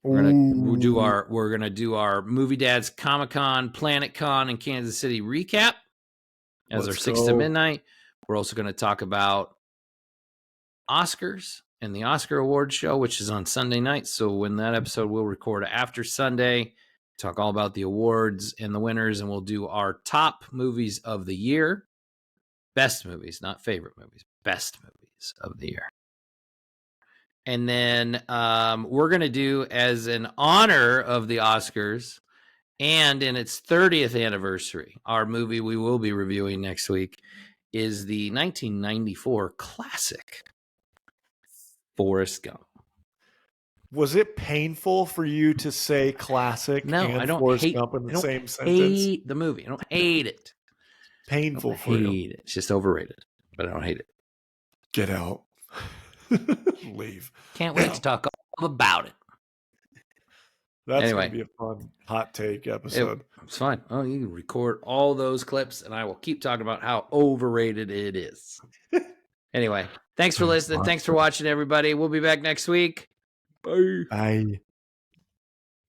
We're gonna do our Movie Dads Comic-Con, Planet Con, and Kansas City recap as our 6 to midnight. We're also going to talk about Oscars and the Oscar Awards show, which is on Sunday night. So when that episode, we'll record after Sunday, talk all about the awards and the winners, and we'll do our top movies of the year. Best movies, not favorite movies. Best movies of the year. And then we're going to do, as an honor of the Oscars and in its 30th anniversary, our movie we will be reviewing next week is the 1994 classic, Forrest Gump. Was it painful for you to say classic and I don't Forrest hate, Gump in the same sentence? I don't hate the movie. I don't hate it. Painful for you. It's just overrated, but I don't hate it. Get out. Leave. Can't wait to talk all about it. That's going to be a fun hot take episode. It's fine. Oh, you can record all those clips, and I will keep talking about how overrated it is. Anyway, thanks for listening. Thanks for watching, everybody. We'll be back next week. Bye. Bye.